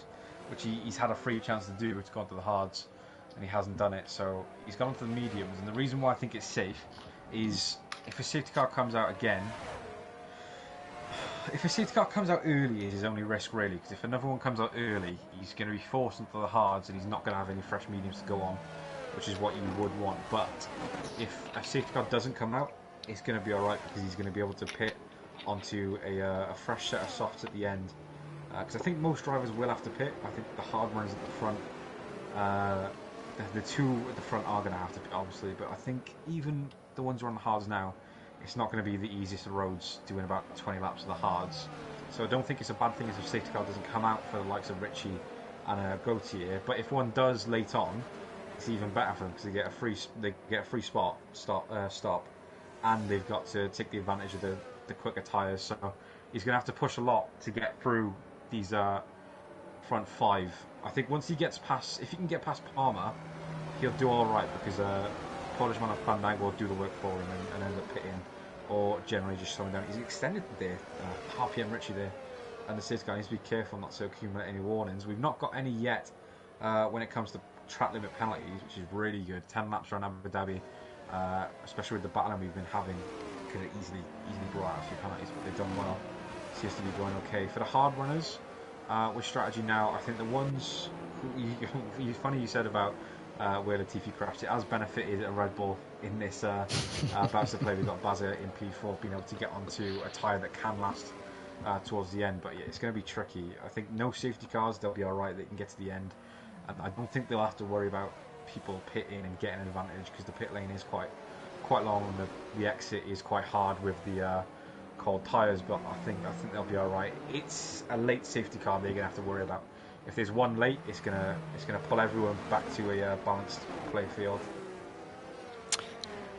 which he's had a free chance to do. It's gone to the hards, and he hasn't done it. So he's gone to the mediums, and the reason why I think it's safe is if a safety car comes out again, if a safety car comes out early is his only risk really, because if another one comes out early, he's going to be forced into the hards, and he's not going to have any fresh mediums to go on, which is what you would want. But if a safety car doesn't come out, it's going to be alright, because he's going to be able to pit onto a fresh set of softs at the end. Because I think most drivers will have to pit. I think the hard runners at the front, the two at the front are going to have to pit, obviously. But I think even the ones who are on the hards now, it's not going to be the easiest of roads, doing about 20 laps of the hards. So I don't think it's a bad thing if a safety car doesn't come out for the likes of Richie and Gautier. But if one does late on, it's even better for them, because they get a free stop, and they've got to take the advantage of the quicker tyres. So he's going to have to push a lot to get through these front 5. I think once he gets past, if he can get past Palmer, he'll do all right, because Polishman and Fandango will do the work for him and end up pitting, or generally just slowing down. He's extended there, RPM Richie there, and the safety guy needs to be careful not to accumulate any warnings. We've not got any yet when it comes to track limit penalties, which is really good. 10 laps around Abu Dhabi, especially with the battling we've been having, could have easily brought out a few penalties, but they've done well. Seems to be going okay. For the hard runners, with strategy now, I think the ones funny you said about where Latifi crashed. It has benefited a Red Bull in this bouts of play. We've got Bazza in P4 being able to get onto a tyre that can last towards the end, but yeah, it's going to be tricky. I think no safety cars, they'll be alright, they can get to the end, and I don't think they'll have to worry about people pitting and getting an advantage, because the pit lane is quite long and the exit is quite hard with the cold tyres, but I think they'll be alright. It's a late safety car they're going to have to worry about. If there's one late, it's gonna pull everyone back to a balanced play field.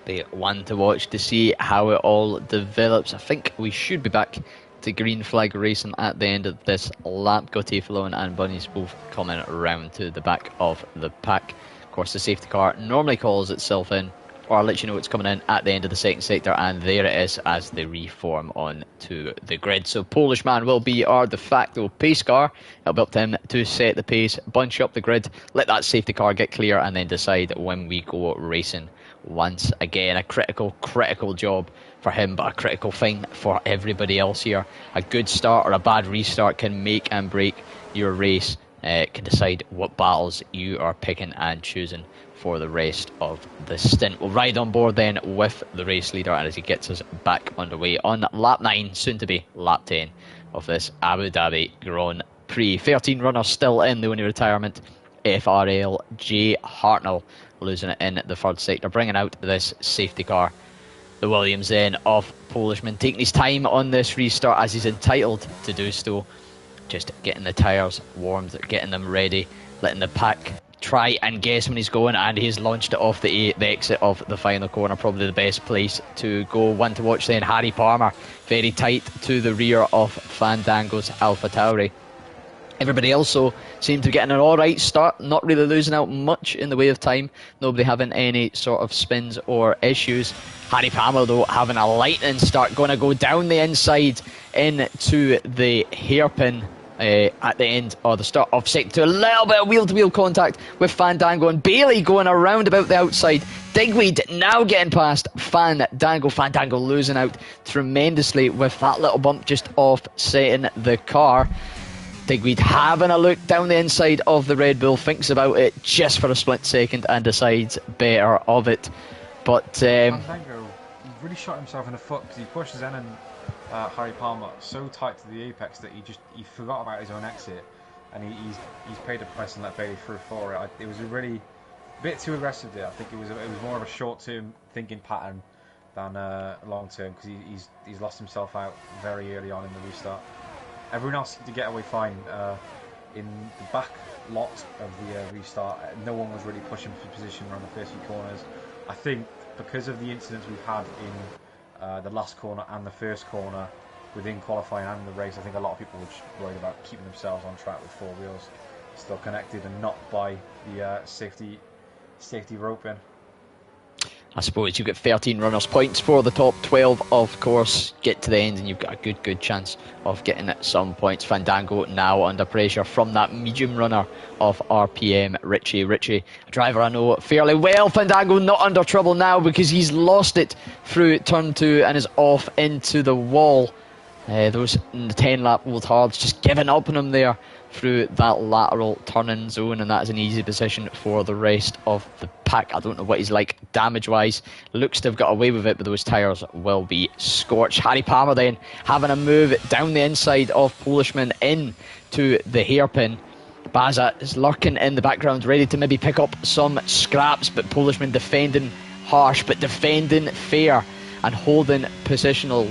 Be one to watch to see how it all develops. I think we should be back to green flag racing at the end of this lap. Gautier Fillon and Bunnies both coming around to the back of the pack. Of course, the safety car normally calls itself in, or I'll let you know it's coming in at the end of the second sector, and there it is as they reform on to the grid. So Polish man will be our de facto pace car. It'll be up to him to set the pace, bunch up the grid, let that safety car get clear, and then decide when we go racing once again. A critical job for him, but a critical thing for everybody else here. A good start or a bad restart can make and break your race. Can decide what battles you are picking and choosing for the rest of the stint. We'll ride on board then with the race leader as he gets us back underway on lap 9, soon to be lap 10 of this Abu Dhabi Grand Prix. 13 runners still in the only retirement. FRL J Hartnell losing it in the third sector, bringing out this safety car. The Williams then of Polishman, taking his time on this restart as he's entitled to do so. Just getting the tyres warmed, getting them ready, letting the pack try and guess when he's going, and he's launched it off the exit of the final corner. Probably the best place to go. One to watch then, Harry Palmer, very tight to the rear of Fandango's Alpha Tauri. Everybody also seemed to be getting an alright start, not really losing out much in the way of time. Nobody having any sort of spins or issues. Harry Palmer though having a lightning start, going to go down the inside into the hairpin at the end or the start of sector 2. A little bit of wheel-to-wheel contact with Fandango and Bailey going around about the outside. Digweed now getting past Fandango losing out tremendously with that little bump just offsetting the car. Digweed having a look down the inside of the Red Bull, thinks about it just for a split second and decides better of it. But Fandango really shot himself in the foot because he pushes in and Harry Palmer so tight to the apex that he forgot about his own exit, and he's paid a price and let Bailey through for it. It was a really bit too aggressive there. I think it was more of a short-term thinking pattern than long-term, because he's lost himself out very early on in the restart. Everyone else seemed to get away fine in the back lot of the restart. No one was really pushing for position around the first few corners. I think because of the incidents we've had in the last corner and the first corner within qualifying and the race, I think a lot of people were just worried about keeping themselves on track with four wheels still connected and not by the safety roping. I suppose you've got 13 runners, points for the top 12, of course. Get to the end and you've got a good chance of getting some points. Fandango now under pressure from that medium runner of RPM, Richie, a driver I know fairly well. Fandango not under trouble now because he's lost it through turn 2 and is off into the wall. Those 10 lap old hards just giving up on him there through that lateral turn-in zone, and that is an easy position for the rest of the pack. I don't know what he's like damage-wise. Looks to have got away with it, but those tyres will be scorched. Harry Palmer then having a move down the inside of Polishman into the hairpin. Baza is lurking in the background, ready to maybe pick up some scraps, but Polishman defending harsh, but defending fair and holding position of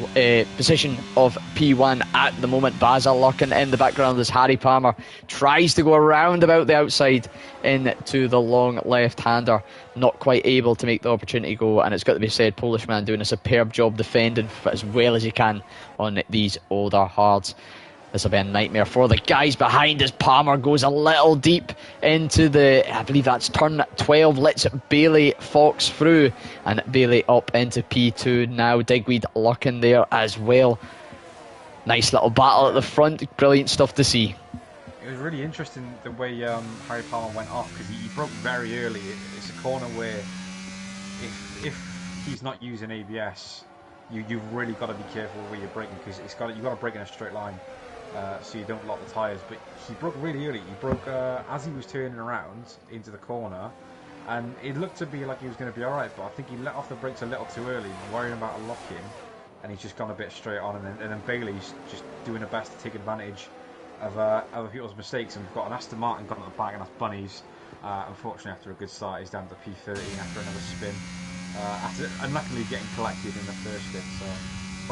P1 at the moment. Baza lurking in the background as Harry Palmer tries to go around about the outside into the long left-hander. Not quite able to make the opportunity go, and it's got to be said, Polishman doing a superb job defending as well as he can on these older hards. This will be a nightmare for the guys behind as Palmer goes a little deep into I believe that's turn 12, lets Bailey Fox through, and Bailey up into P2 now. Digweed lurking there as well. Nice little battle at the front, brilliant stuff to see. It was really interesting the way Harry Palmer went off, because he broke very early. It's a corner where if he's not using ABS, you've really got to be careful where you're braking, because you've got to brake in a straight line, so you don't lock the tyres. But he broke really early. He broke as he was turning around into the corner, and it looked to be like he was going to be alright, but I think he let off the brakes a little too early, worrying about a lock-in, and he's just gone a bit straight on, and then Bailey's just doing the best to take advantage of other people's mistakes, and we've got an Aston Martin gone at the back, and that's Bunny's. Unfortunately, after a good start, he's down to P13 after another spin. After unluckily getting collected in the first spin, so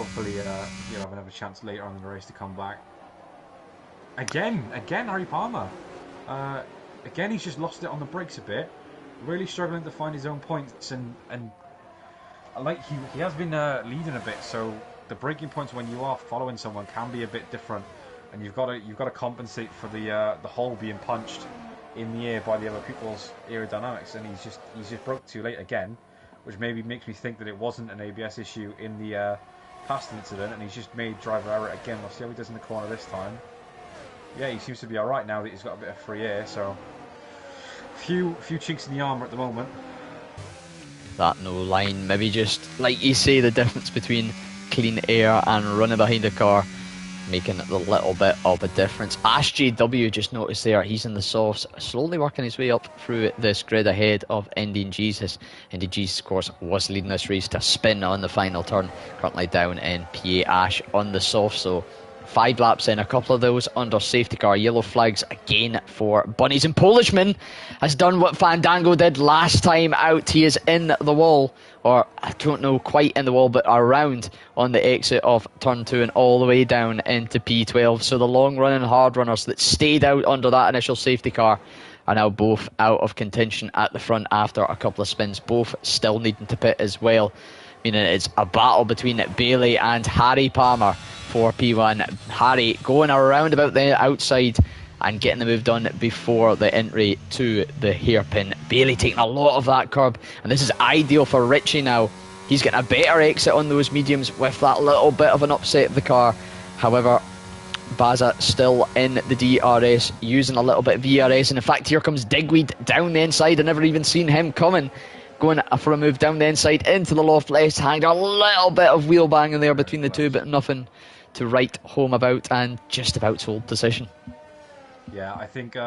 hopefully you'll have another chance later on in the race to come back. Again, Harry Palmer. Again, he's just lost it on the brakes a bit. Really struggling to find his own points, and like he has been leading a bit, so the braking points when you are following someone can be a bit different, and you've got to compensate for the hole being punched in the air by the other people's aerodynamics, and he's just broke too late again, which maybe makes me think that it wasn't an ABS issue in the past incident, and he's just made driver error again. We'll see how he does in the corner this time. Yeah, he seems to be alright now that he's got a bit of free air, so few chinks in the armour at the moment. That no line, maybe just, like you say, the difference between clean air and running behind a car, making a little bit of a difference. Ash JW, just noticed there, he's in the softs, slowly working his way up through this grid ahead of Indian Jesus. Indian Jesus, of course, was leading this race to a spin on the final turn, currently down in P8. Ash on the soft, so 5 laps in, a couple of those under safety car yellow flags again for Bunnies, and Polishman has done what Fandango did last time out. He is in the wall, or I don't know, quite in the wall, but around on the exit of turn 2 and all the way down into P12. So the long running hard runners that stayed out under that initial safety car are now both out of contention at the front after a couple of spins, both still needing to pit as well, meaning it's a battle between Bailey and Harry Palmer for P1. Harry going around about the outside and getting the move done before the entry to the hairpin. Bailey taking a lot of that curb, and this is ideal for Richie now. He's getting a better exit on those mediums with that little bit of an upset of the car. However, Baza still in the DRS, using a little bit of VRS, and in fact here comes Digweed down the inside. I never even seen him coming, going for a move down the inside into the loft left hand. A little bit of wheel banging there between the two, but nothing to write home about, and just about to hold position. Yeah, I think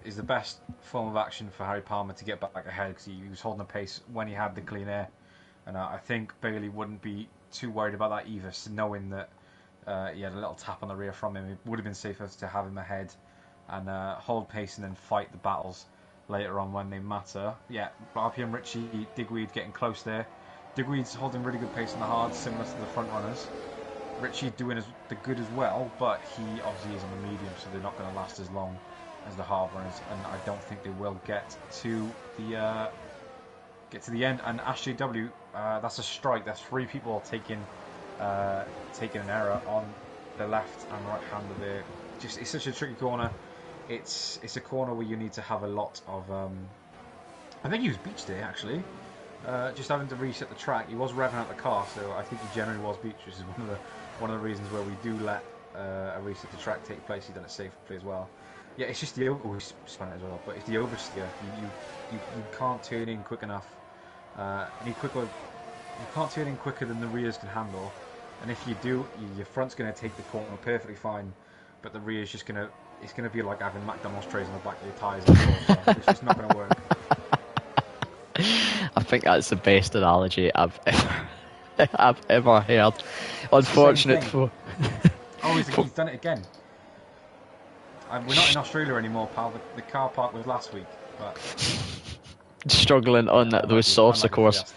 is the best form of action for Harry Palmer to get back ahead, because he was holding the pace when he had the clean air, and I think Bailey wouldn't be too worried about that either, knowing that he had a little tap on the rear from him. It would have been safer to have him ahead and hold pace and then fight the battles later on when they matter. Yeah, RPM Richie, Digweed getting close there. Digweed's holding really good pace on the hard, similar to the front runners. Richie doing the good as well, but he obviously is on the medium, so they're not going to last as long as the hard runners, and I don't think they will get to the end. And Ash JW, that's a strike. That's 3 people taking an error on the left and right hand of the. Just, it's such a tricky corner. It's a corner where you need to have a lot of. I think he was beached there actually. Just having to reset the track. He was revving out the car, so I think he generally was beached, which is one of the reasons where we do let a reset the track take place. He's done it safely as well. Yeah, it's just the we spun it as well, but it's the oversteer. You can't turn in quick enough. You can't turn in quicker than the rears can handle, and if you do, your front's going to take the corner perfectly fine, but the rear's just going to. It's going to be like having McDonald's trays on the back of your tyres. So it's just not going to work. I think that's the best analogy I've ever heard. Unfortunate for. Oh, he's done it again. We're not in Australia anymore, pal. The car park was last week. But struggling on those softs, of course.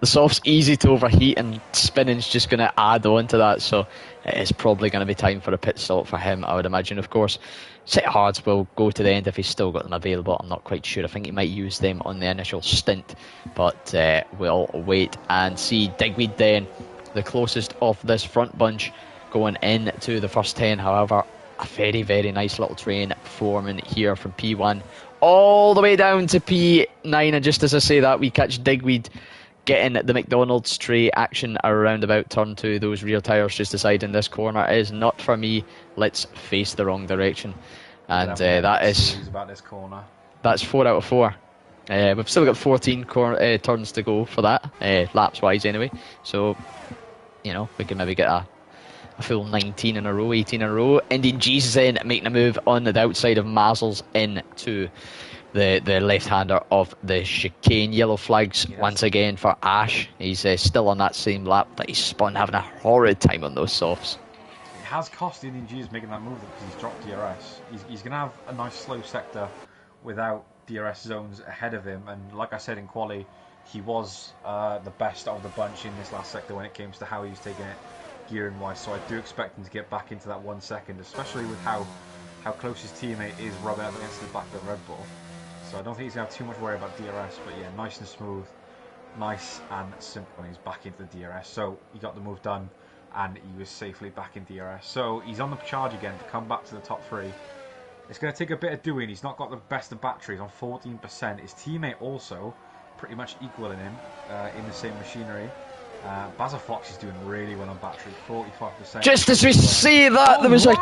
The soft's easy to overheat, and spinning's just going to add on to that, so it is probably going to be time for a pit stop for him, I would imagine. Of course, set hards will go to the end if he's still got them available. I'm not quite sure. I think he might use them on the initial stint, but we'll wait and see. Digweed then, the closest of this front bunch, going into the first 10. However, a very, very nice little train forming here from P1 all the way down to P9, and just as I say that, we catch Digweed getting the McDonald's tray action around about turn 2, those rear tyres just deciding this corner is not for me. Let's face the wrong direction. And about this corner. That's 4 out of 4. We've still got 14 turns to go for that, laps wise anyway. So, you know, we can maybe get a full 19 in a row, 18 in a row. Indian Jesus then making a move on the outside of Mazzles into the left-hander of the chicane. Yellow flags once again for Ash. He's still on that same lap, but he's spun having a horrid time on those softs. It has cost Indian Jesus making that move because he's dropped DRS. He's going to have a nice slow sector without DRS zones ahead of him, and like I said in quali, he was the best of the bunch in this last sector when it came to how he was taking it gearing wise, so I do expect him to get back into that 1 second, especially with how close his teammate is rubbing up against the back of the Red Bull. So I don't think he's going to have too much worry about DRS, but yeah, nice and smooth, nice and simple when he's back into the DRS. So he got the move done and he was safely back in DRS. So he's on the charge again to come back to the top 3. It's going to take a bit of doing. He's not got the best of batteries on 14%. His teammate also pretty much equaling him in the same machinery. Basil Fox is doing really well on battery, 45%. Just as we see that, there was I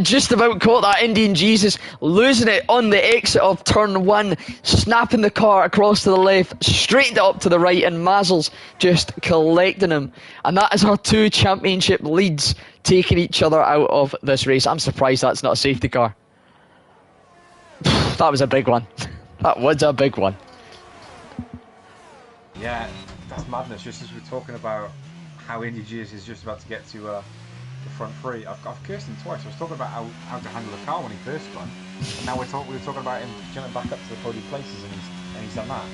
just about caught that Indian Jesus losing it on the exit of turn 1, snapping the car across to the left, straightened it up to the right, and Mazzles just collecting him. And that is our 2 championship leads taking each other out of this race. I'm surprised that's not a safety car. That was a big one. That was a big one. Yeah, that's madness. Just as we're talking about how Indian Jesus is just about to get to the front 3, I've cursed him twice. I was talking about how to handle the car when he first won, and now we were talking about him jumping back up to the podium places, and he's done that.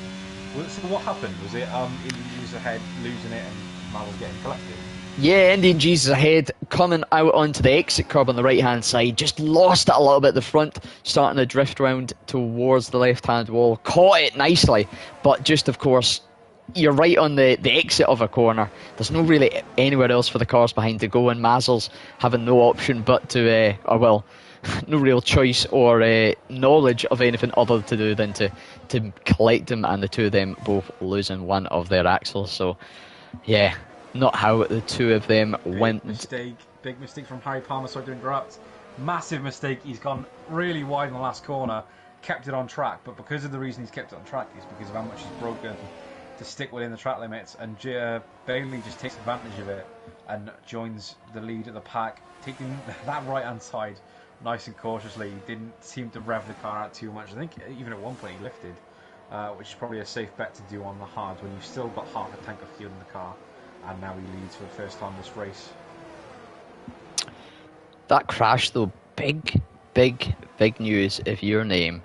So what happened? Was it Indian Jesus ahead, losing it, and Marvel's getting collected? Yeah, Indian Jesus ahead, coming out onto the exit curb on the right-hand side, just lost it a little bit at the front, starting to drift round towards the left-hand wall, caught it nicely, but just, of course, you're right on the exit of a corner. There's no really anywhere else for the cars behind to go, and Mazzles having no option but to, no real choice or knowledge of anything other to do than to collect them, and the 2 of them both losing one of their axles. So, yeah, not how the 2 of them went. Big mistake from Harry Palmer, sorry to interrupt. Massive mistake. He's gone really wide in the last corner, kept it on track, but because of the reason he's kept it on track is because of how much he's broken to stick within the track limits, and Bailey just takes advantage of it and joins the lead of the pack, taking that right hand side nice and cautiously. He didn't seem to rev the car out too much. I think even at one point he lifted, which is probably a safe bet to do on the hards when you've still got half a tank of fuel in the car, and now he leads for the first time this race. That crash though, big news if your name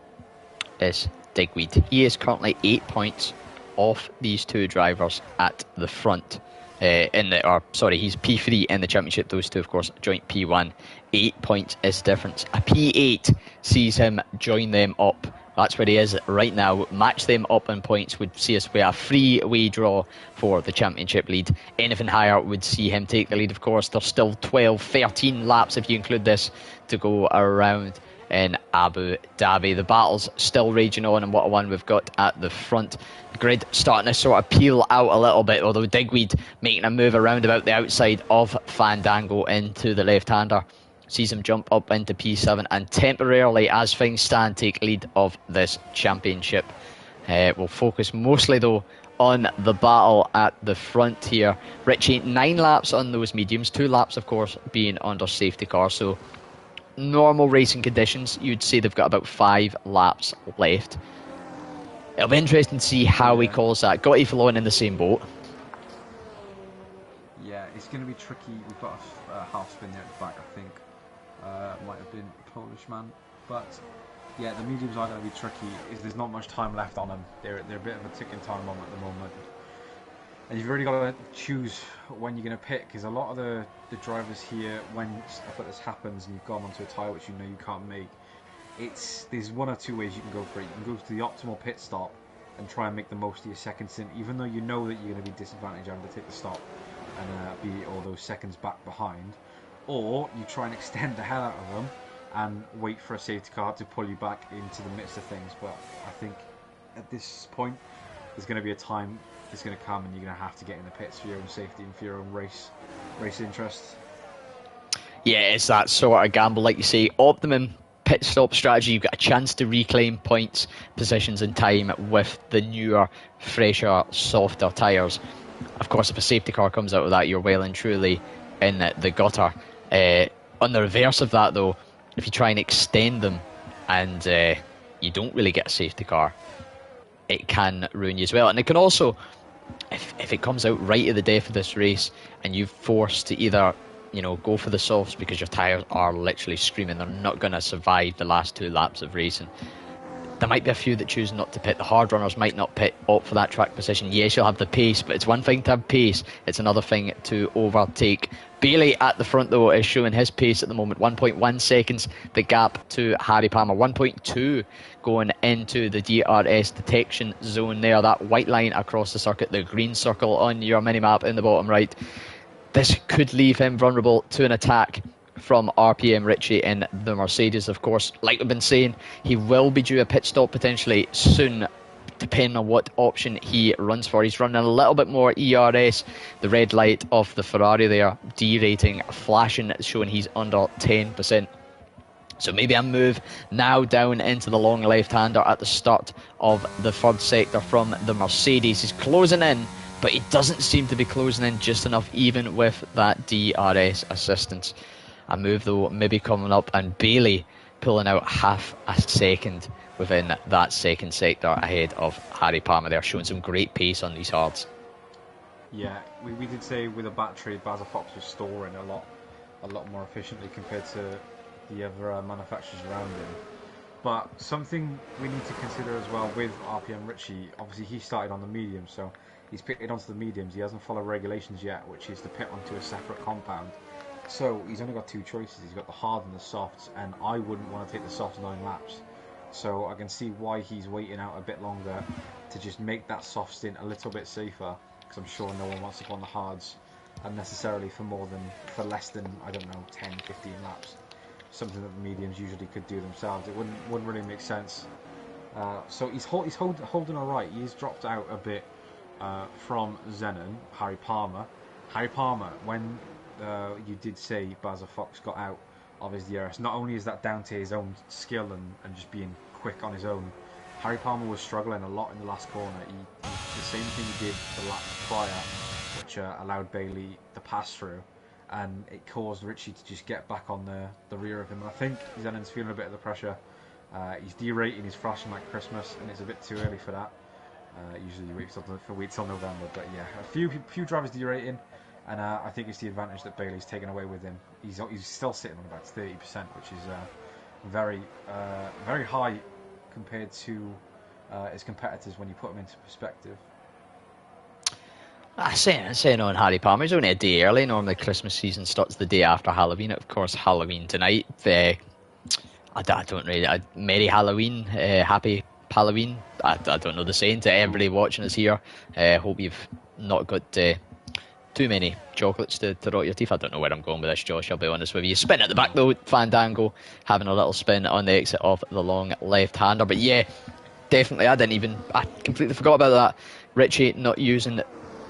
is Digweed. He is currently 8 points off these 2 drivers at the front. He's P3 in the championship. Those 2, of course, joint P1. 8 points is the difference. A P8 sees him join them up. That's where he is right now. Match them up in points would see us with a free-away draw for the championship lead. Anything higher would see him take the lead, of course. There's still 13 laps if you include this to go around in Abu Dhabi. The battle's still raging on, and what a one we've got at the front. The grid starting to sort of peel out a little bit, although Digweed making a move around about the outside of Fandango into the left-hander. Sees him jump up into P7 and temporarily, as things stand, take lead of this championship. We'll focus mostly though on the battle at the front here. Richie, 9 laps on those mediums, 2 laps of course being under safety car, so normal racing conditions you'd say they've got about 5 laps left. It'll be interesting to see how he calls that. Got Efalon in the same boat. Yeah, it's going to be tricky. We've got a half spin there at the back, I think. Might have been Polish man, but yeah, the mediums are going to be tricky. There's not much time left on them. They're a bit of a ticking time bomb at the moment, and you've really got to choose when you're going to pick, because a lot of the drivers here, when stuff like this happens and you've gone onto a tyre which you know you can't make, there's 1 or 2 ways you can go for it. You can go to the optimal pit stop and try and make the most of your second stint, even though you know that you're going to be disadvantaged having to take the stop and be all those seconds back behind. Or you try and extend the hell out of them and wait for a safety car to pull you back into the midst of things. But I think at this point, there's going to be a time that's going to come, and you're going to have to get in the pits for your own safety and for your own race interests. Yeah, it's that sort of gamble, like you say. Optimum pit stop strategy. You've got a chance to reclaim points, positions, and time with the newer, fresher, softer tyres. Of course, if a safety car comes out of that, you're well and truly in the gutter. On the reverse of that, though, if you try and extend them and you don't really get a safety car, it can ruin you as well. And it can also, if it comes out right at the death of this race and you're forced to either go for the softs because your tyres are literally screaming, they're not going to survive the last 2 laps of racing. There might be a few that choose not to pit. The hard runners might not opt for that track position. Yes, you'll have the pace, but it's one thing to have pace. It's another thing to overtake. Bailey at the front, though, is showing his pace at the moment. 1.1 seconds, the gap to Harry Palmer. 1.2 going into the DRS detection zone there. That white line across the circuit, the green circle on your mini-map in the bottom right. This could leave him vulnerable to an attack from RPM Richie in the Mercedes. Of course, like we've been saying, he will be due a pit stop potentially soon, depending on what option he runs for. He's running a little bit more ERS. The red light of the Ferrari there, D rating flashing, showing he's under 10%. So maybe a move now down into the long left-hander at the start of the third sector from the Mercedes. He's closing in, but he doesn't seem to be closing in just enough, even with that DRS assistance. A move, though, maybe coming up, and Bailey pulling out half a second within that second sector ahead of Harry Palmer there, showing some great pace on these hards. Yeah, we did say with a battery, Baza Fox was storing a lot more efficiently compared to the other manufacturers around him. But something we need to consider as well with RPM Richie, obviously he started on the medium, so he's pitted onto the mediums. He hasn't followed regulations yet, which is to pit onto a separate compound. So he's only got 2 choices. He's got the hard and the softs, and I wouldn't want to take the soft 9 laps. So I can see why he's waiting out a bit longer to just make that soft stint a little bit safer, because I'm sure no one wants to go on the hards unnecessarily for less than, I don't know, 10, 15 laps. Something that the mediums usually could do themselves. It wouldn't really make sense. So he's holding all right. He's dropped out a bit from Zenon, Harry Palmer. Harry Palmer, when you did say Baza Fox got out of his DRS, not only is that down to his own skill and just being quick on his own, Harry Palmer was struggling a lot in the last corner. He the same thing he did the lap prior, which allowed Bailey the pass through, and it caused Richie to just get back on the rear of him. And I think Zenon's feeling a bit of the pressure. He's derating, he's flashing like Christmas, and it's a bit too early for that. Usually you wait till November, but yeah, a few drivers derating. And I think it's the advantage that Bailey's taken away with him. He's still sitting on about 30%, which is very high compared to his competitors when you put him into perspective. Saying on Harry Palmer, he's only a day early. Normally Christmas season starts the day after Halloween. Of course, Halloween tonight. I don't really... Merry Halloween, Happy Halloween. I don't know the saying to everybody watching us here. Hope you've not got... too many chocolates to rot your teeth. I don't know where I'm going with this, Josh, I'll be honest with you. Spin at the back though, Fandango having a little spin on the exit of the long left-hander. But yeah, definitely, I completely forgot about that. Richie not using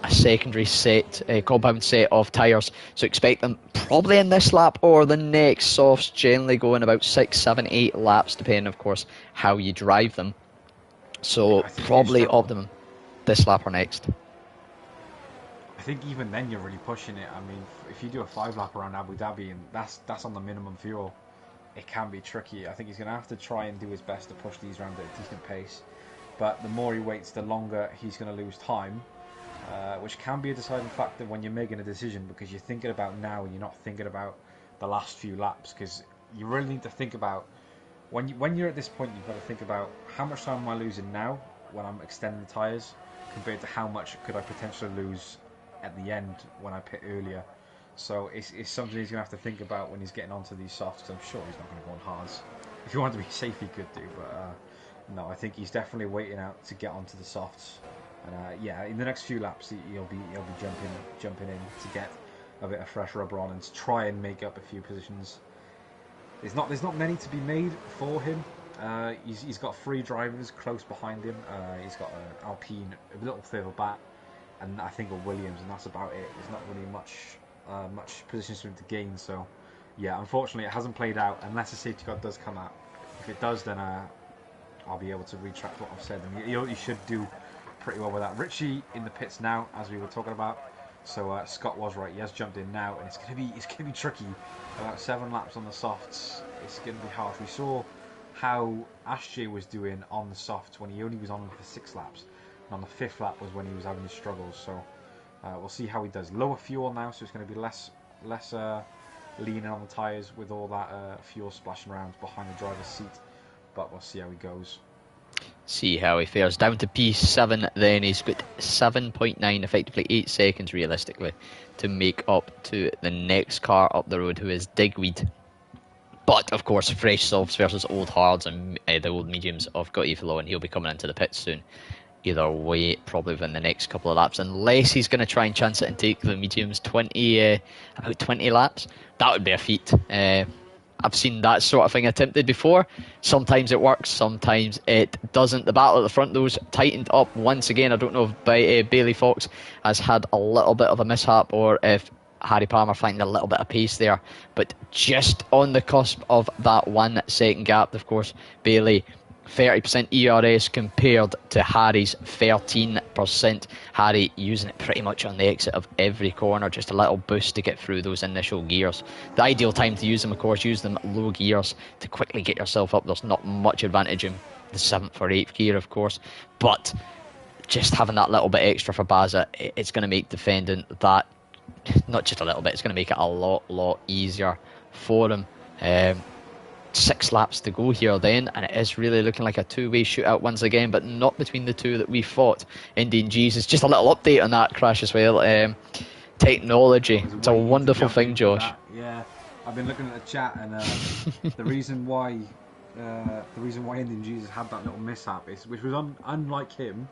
a secondary set, a compound set of tyres, so expect them probably in this lap or the next. Softs generally going about 6, 7, 8 laps, depending of course how you drive them. So probably optimum this lap or next. I think even then you're really pushing it. I mean, if you do a 5 lap around Abu Dhabi and that's on the minimum fuel, it can be tricky. I think he's going to have to try and do his best to push these around at a decent pace. But the more he waits, the longer he's going to lose time, which can be a deciding factor when you're making a decision, because you're thinking about now and you're not thinking about the last few laps. Because you really need to think about, when you're at this point, you've got to think about how much time am I losing now when I'm extending the tyres compared to how much could I potentially lose at the end when I pit earlier. So it's something he's going to have to think about when he's getting onto these softs, because I'm sure he's not going to go on hards. If he wanted to be safe, he could do, but no, I think he's definitely waiting out to get onto the softs. And yeah, in the next few laps, he'll be jumping in to get a bit of fresh rubber on and to try and make up a few positions. There's not many to be made for him. He's got 3 drivers close behind him. He's got an Alpine a little further back, and I think a Williams, and that's about it. There's not really much positions for him to gain. So, yeah, unfortunately, it hasn't played out unless the safety car does come out. If it does, then I'll be able to retract what I've said, and he should do pretty well with that. Richie in the pits now, as we were talking about. So Scott was right. He has jumped in now, and it's gonna be tricky. About 7 laps on the softs. It's gonna be hard. We saw how Ashjay was doing on the softs when he only was on for 6 laps, and on the 5th lap was when he was having his struggles. So we'll see how he does. Lower fuel now, so it's going to be less leaning on the tyres with all that fuel splashing around behind the driver's seat. But we'll see how he goes. See how he fares. Down to P7 then. He's got 7.9, effectively 8 seconds realistically, to make up to the next car up the road, who is Digweed. But, of course, fresh softs versus old hards, and the old mediums have got Evilo, and he'll be coming into the pits soon. Either way, probably within the next couple of laps, unless he's going to try and chance it and take the mediums about 20 laps. That would be a feat. I've seen that sort of thing attempted before. Sometimes it works, sometimes it doesn't. The battle at the front, those tightened up once again. I don't know if Bailey Fox has had a little bit of a mishap, or if Harry Palmer finding a little bit of pace there, but just on the cusp of that 1 second gap. Of course, Bailey 30% ERS compared to Harry's 13%. Harry using it pretty much on the exit of every corner, just a little boost to get through those initial gears. The ideal time to use them, of course, use them at low gears to quickly get yourself up. There's not much advantage in the 7th or 8th gear, of course, but just having that little bit extra for Baza, it's going to make defending that, not just a little bit, it's going to make it a lot easier for him. 6 laps to go here then, and it is really looking like a 2-way shootout once again, but not between the 2 that we fought. Indian Jesus, just a little update on that crash as well. Technology, it's a wonderful thing, Josh. Yeah, I've been looking at the chat, and the reason why Indian Jesus had that little mishap is, which was unlike him.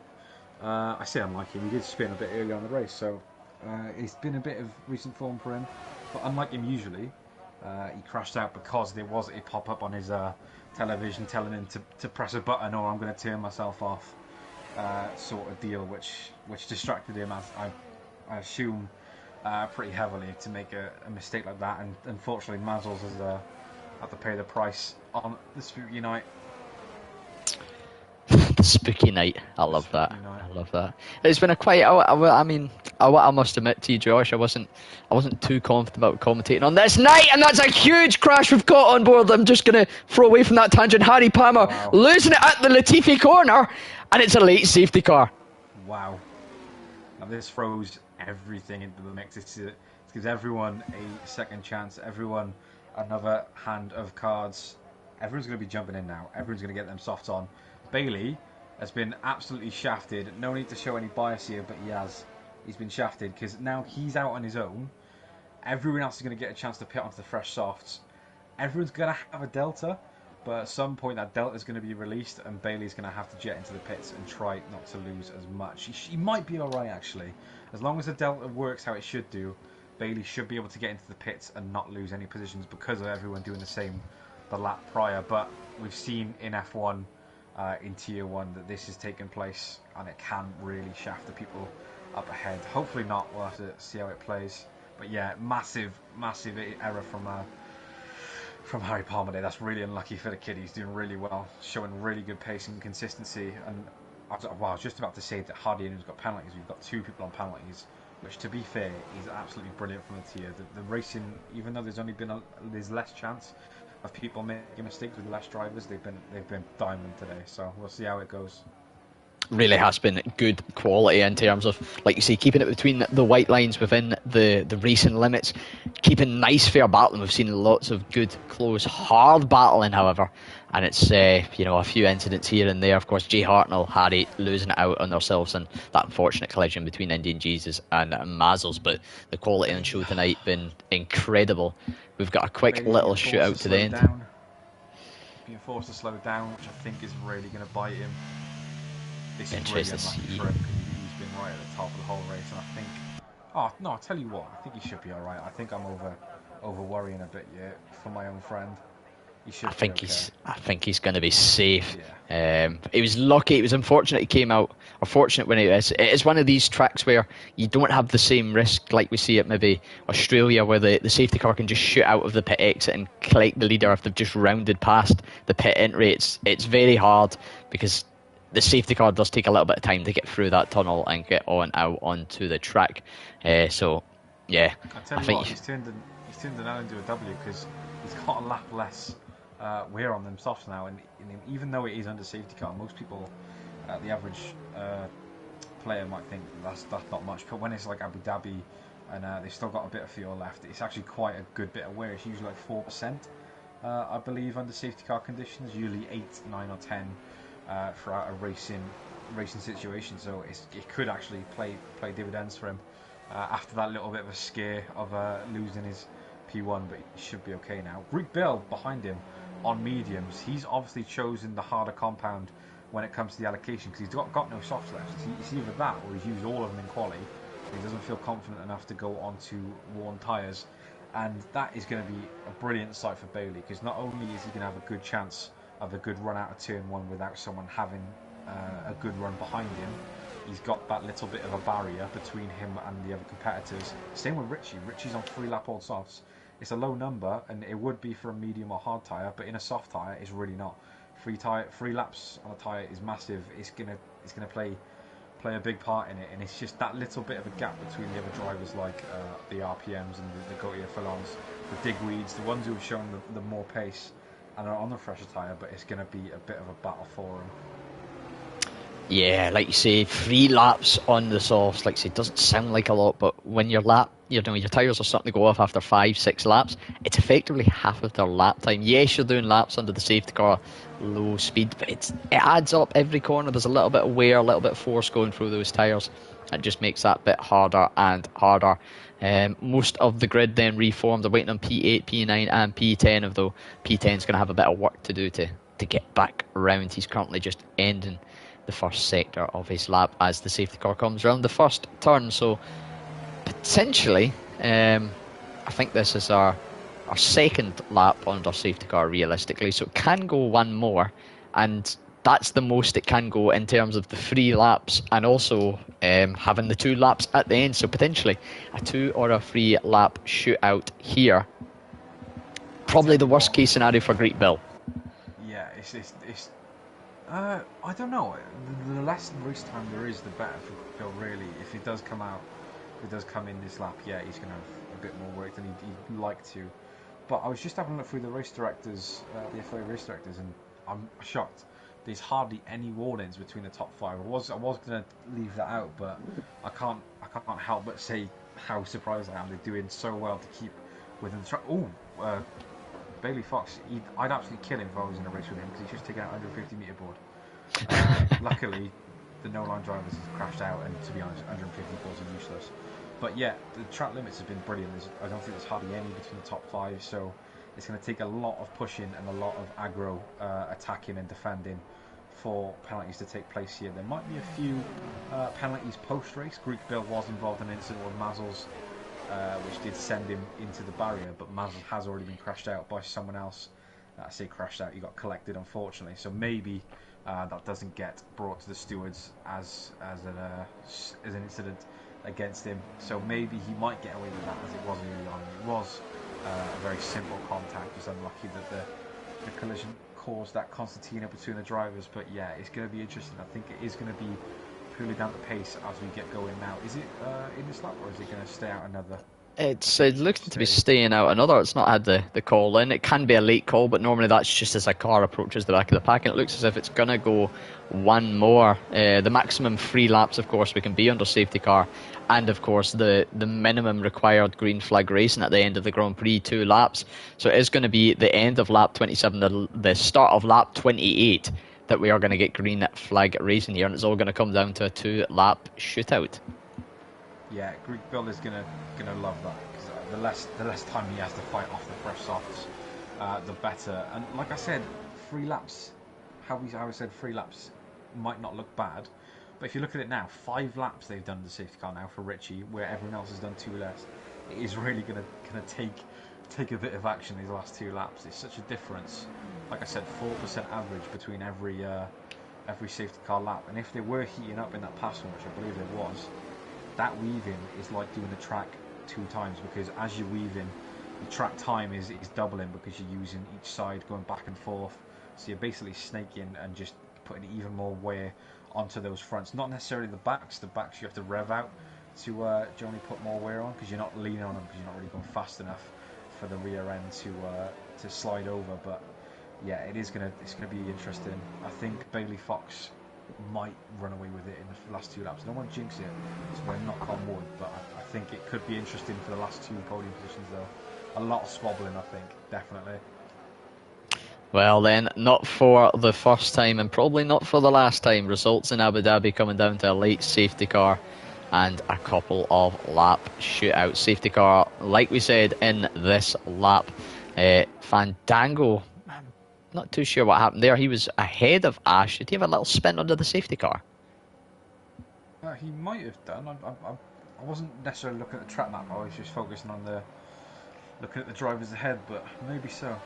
I say unlike him, he did spin a bit early on the race, so it's been a bit of recent form for him, but unlike him usually, he crashed out because there was a pop-up on his television telling him to press a button or I'm going to turn myself off, sort of deal, which distracted him, as I assume, pretty heavily, to make a mistake like that. And unfortunately, Mazzles has had to pay the price on the spooky night. The spooky night. I love that. I love that. It's been a quite. I mean, I must admit to you, Josh, I wasn't too confident about commentating on this night, and that's a huge crash we've got on board. I'm just gonna throw away from that tangent. Harry Palmer losing it at the Latifi corner, and it's a late safety car. Wow. Now this throws everything into the mix. It gives everyone a second chance. Everyone another hand of cards. Everyone's going to be jumping in now. Everyone's going to get them softs on. Bailey has been absolutely shafted. No need to show any bias here, but he has. He's been shafted because now he's out on his own. Everyone else is going to get a chance to pit onto the fresh softs. Everyone's going to have a delta, but at some point that delta is going to be released, and Bailey's going to have to jet into the pits and try not to lose as much. He might be alright, actually. As long as the delta works how it should do, Bailey should be able to get into the pits and not lose any positions because of everyone doing the same the lap prior. But we've seen in F1, in Tier 1, that this is taking place, and it can really shaft the people up ahead. Hopefully not. We'll have to see how it plays. But yeah, massive error from Harry Palmer there. That's really unlucky for the kid. He's doing really well, showing really good pace and consistency. And I was just about to say that hardly anyone's got penalties. We've got 2 people on penalties, which, to be fair, is absolutely brilliant from the tier. The racing, even though there's less chance of people making mistakes with less drivers, they've been diamond today. So we'll see how it goes. Really has been good quality in terms of, like you say, keeping it between the white lines within the racing limits, keeping nice fair battling. We've seen lots of good, close, hard battling, however, and it's a few incidents here and there. Of course, Jay Hartnell, Harry losing it out on themselves, and that unfortunate collision between Indian Jesus and Mazzles. But the quality on show tonight been incredible. We've got a quick little shootout to the end. Being forced to slow down, which I think is really going to bite him. This is really Interesting. unlucky for him. He's been right at the top of the whole race, and I think... Oh, no, I'll tell you what. I think he should be alright. I think I'm over worrying a bit, yeah, for my own friend. he should I be think okay. he's going to be safe. Yeah. He was lucky. It was unfortunate he came out. Or fortunate when it is. It is one of these tracks where you don't have the same risk like we see at maybe Australia, where the safety car can just shoot out of the pit exit and collect the leader if they've just rounded past the pit entry. It's very hard because the safety car does take a little bit of time to get through that tunnel and get out onto the track. So, yeah, I tell I you think what, he's turned an L into a W because he's got a lap less wear on them softs now, and even though it is under safety car, most people, the average player might think that's not much, but when it's like Abu Dhabi and they've still got a bit of fuel left, it's actually quite a good bit of wear. It's usually like 4%, I believe, under safety car conditions, usually 8, 9 or 10 throughout a racing situation, so it could actually play dividends for him after that little bit of a scare of losing his P1, but he should be okay now. Greek Bill behind him on mediums. He's obviously chosen the harder compound when it comes to the allocation because he's got no softs left. It's either that or he's used all of them in quali. He doesn't feel confident enough to go onto worn tyres, and that is going to be a brilliant sight for Bailey because not only is he going to have a good chance of a good run out of turn one without someone having a good run behind him, he's got that little bit of a barrier between him and the other competitors. Same with Richie. Richie's on 3 lap old softs. It's a low number, and it would be for a medium or hard tyre, but in a soft tyre, it's really not. 3 laps on a tyre is massive. It's gonna play a big part in it, and it's just that little bit of a gap between the other drivers like the RPMs and the Gautier Fallons, the Digweeds, the ones who have shown the more pace and are on the fresher tyre, but it's going to be a bit of a battle for him. Yeah, like you say, 3 laps on the softs, like you say, doesn't sound like a lot, but when your tyres are starting to go off after 5, 6 laps, it's effectively half of their lap time. Yes, you're doing laps under the safety car, low speed, but it adds up every corner. There's a little bit of wear, a little bit of force going through those tyres. It just makes that bit harder and harder. Most of the grid then reformed. They're waiting on P8, P9 and P10, although P10's going to have a bit of work to do to get back around. He's currently just ending the first sector of his lap as the safety car comes around the first turn. So potentially, I think this is our second lap under safety car realistically. So it can go one more, and that's the most it can go in terms of the 3 laps and also having the 2 laps at the end. So potentially a 2 or a 3 lap shootout here. Probably the worst case scenario for Greek Bill. Yeah, it's I don't know. The less race time there is, the better for Bill, really. If it does come in this lap, yeah, he's going to have a bit more work than he'd like to. But I was just having a look through the race directors, the FIA race directors, and I'm shocked. There's hardly any warnings between the top 5. I was going to leave that out, but I can't help but say how surprised I am. They're doing so well to keep within the track. Bailey Fox, I'd absolutely kill him if I was in a race with him because he's just taken out 150 metre board. Luckily, the no-line drivers have crashed out, and to be honest, 150 boards are useless. But yeah, the track limits have been brilliant. I don't think there's hardly any between the top 5, so it's going to take a lot of pushing and a lot of aggro attacking and defending for penalties to take place here. There might be a few penalties post-race. Greek Bill was involved in an incident with Mazel's, which did send him into the barrier, but Mazel has already been crashed out by someone else. I say crashed out, he got collected, unfortunately. So maybe that doesn't get brought to the stewards as an incident against him. So maybe he might get away with that, as it was early on. It was a very simple contact. Just unlucky that the collision caused that concertina between the drivers. But yeah, it's going to be interesting. I think it is going to be purely down to pace as we get going now. Is it in this lap, or is it going to stay out another? It looks to be staying out another. It's not had the call in. It can be a late call, but normally that's just as a car approaches the back of the pack, and it looks as if it's going to go one more. The maximum 3 laps, of course, we can be under safety car, and of course the minimum required green flag racing at the end of the Grand Prix, 2 laps. So it is going to be the end of lap 27, the start of lap 28, that we are going to get green flag racing here, and it's all going to come down to a 2-lap shootout. Yeah, Greek Bill is gonna love that because the less time he has to fight off the fresh softs, the better. And like I said, 3 laps. How I said 3 laps might not look bad, but if you look at it now, 5 laps they've done the safety car now for Richie, where everyone else has done 2 less. It is really gonna take take a bit of action these last 2 laps. It's such a difference. Like I said, 4% average between every safety car lap. And if they were heating up in that past one, which I believe there was, that weaving is like doing the track 2 times, because as you're weaving, the track time is doubling because you're using each side going back and forth. So you're basically snaking and just putting even more wear onto those fronts. Not necessarily the backs. The backs you have to rev out to generally put more wear on, because you're not leaning on them, because you're not really going fast enough for the rear end to slide over. But yeah, it's gonna be interesting. I think Bailey Fox might run away with it in the last 2 laps. I don't want to jinx it, so I'm going to knock on wood, but I think it could be interesting for the last 2 podium positions though. A lot of squabbling, I think, definitely. Well then, not for the first time and probably not for the last time. Results in Abu Dhabi coming down to a late safety car and a couple of lap shootouts. Safety car, like we said, in this lap. Fandango, I'm not too sure what happened there. He was ahead of Ash. Did he have a little spin under the safety car? He might have done. I wasn't necessarily looking at the track map. I was just focusing on looking at the drivers ahead, but maybe so.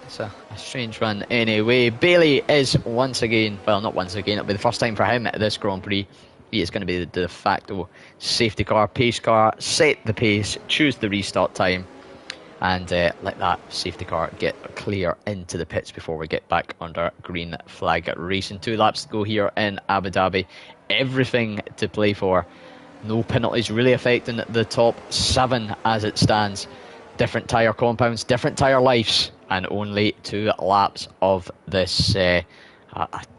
It's a strange run anyway. Bailey is once again, well, not once again, it'll be the first time for him at this Grand Prix. He is going to be the de facto safety car, pace car, set the pace, choose the restart time, and let that safety car get clear into the pits before we get back under green flag racing. 2 laps to go here in Abu Dhabi. Everything to play for. No penalties really affecting the top 7 as it stands. Different tyre compounds, different tyre lives, and only 2 laps of this. I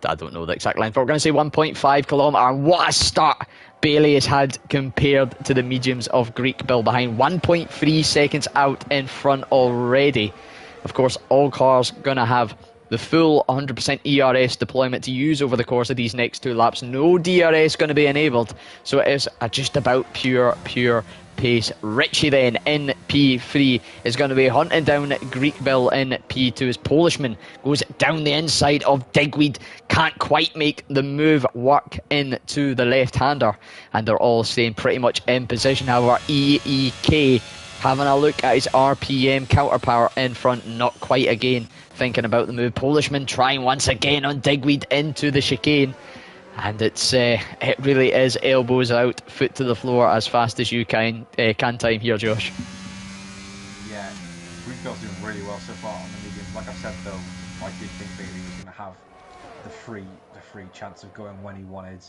don't know the exact length, but we're going to say 1.5 kilometre. What a start Bailey has had compared to the mediums of Greek Bill behind. 1.3 seconds out in front already. Of course, all cars going to have the full 100% ERS deployment to use over the course of these next 2 laps. No DRS going to be enabled, so it is just about pure pace. Richie then in P3 is going to be hunting down Greek Bill in P2 as Polishman goes down the inside of Digweed, can't quite make the move work into the left-hander, and they're all staying pretty much in position. However, EEK having a look at his RPM counter power in front, not quite again thinking about the move. Polishman trying once again on Digweed into the chicane, and it really is elbows out, foot to the floor as fast as you can time here, Josh. Yeah, Greenfield's doing really well so far on the mediums. Like I said though, I did think Bailey was going to have the free chance of going when he wanted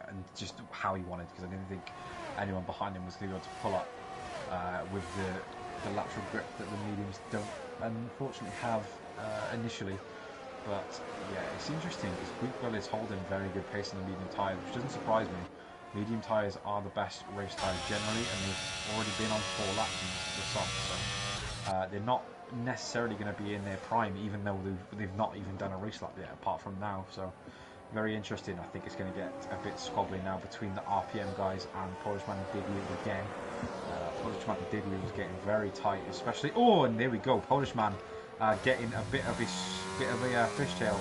and just how he wanted, because I didn't think anyone behind him was going to be able to pull up with the lateral grip that the mediums don't unfortunately have initially. But yeah, it's interesting because Greekville is holding very good pace on the medium tyres, which doesn't surprise me. Medium tyres are the best race tyres generally, and they've already been on 4 laps in the soft, so they're not necessarily going to be in their prime, even though they've not even done a race lap yet, apart from now. So very interesting. I think it's going to get a bit squabbly now between the RPM guys and Polishman and Digley again. Polishman and Digley was getting very tight, especially. Oh, and there we go, Polishman. Getting a bit of a fishtail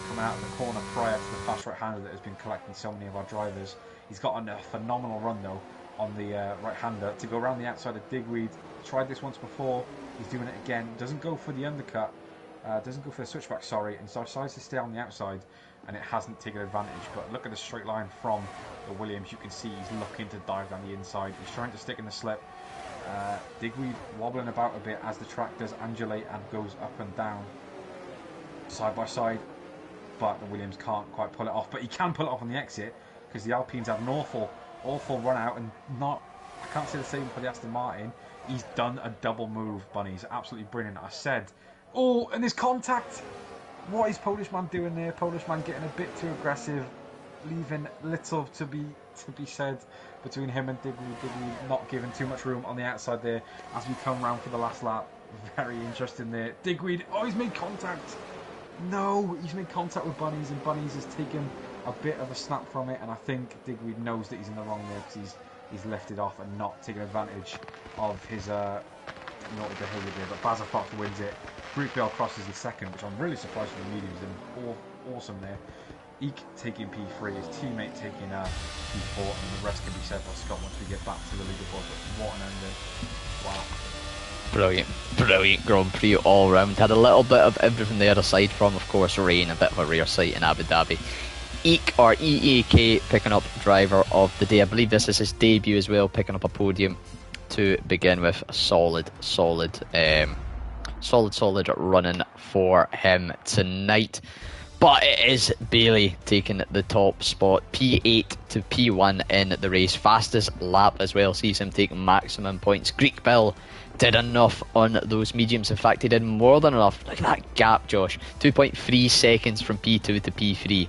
coming out of the corner prior to the fast right-hander that has been collecting so many of our drivers. He's got a phenomenal run though on the right-hander to go around the outside of Digweed. Tried this once before, he's doing it again. Doesn't go for the undercut, doesn't go for the switchback, sorry, and decides to stay on the outside, and it hasn't taken advantage. But look at the straight line from the Williams. You can see he's looking to dive down the inside. He's trying to stick in the slip. Digweed wobbling about a bit as the track does undulate and goes up and down side by side, but the Williams can't quite pull it off. But he can pull it off on the exit because the Alpines had an awful run out, and I can't say the same for the Aston Martin. He's done a double move, Bunnies. Absolutely brilliant. I said, oh, and there's contact. What is Polishman doing there? Polishman getting a bit too aggressive, leaving little to be said between him and Digweed. Digweed not giving too much room on the outside there as we come round for the last lap. Very interesting there. Digweed, oh, he's made contact. No, he's made contact with Bunnies, and Bunnies has taken a bit of a snap from it, and I think Digweed knows that he's in the wrong there because he's lifted off and not taken advantage of his naughty behaviour there. But Bazza Fox wins it. Greekville crosses the second, which I'm really surprised for the mediums, and awesome there. Eek taking P3, his teammate taking P4, and the rest can be said by Scott once we get back to the leaderboard. But what an ending. Wow. Brilliant Grand Prix all round. Had a little bit of everything there aside from, of course, rain, a bit of a rare sight in Abu Dhabi. EEK picking up driver of the day. I believe this is his debut as well, picking up a podium to begin with. A solid running for him tonight. But it is Bailey taking the top spot. P8 to P1 in the race. Fastest lap as well. Sees him take maximum points. Greek Bill did enough on those mediums. In fact, he did more than enough. Look at that gap, Josh. 2.3 seconds from P2 to P3.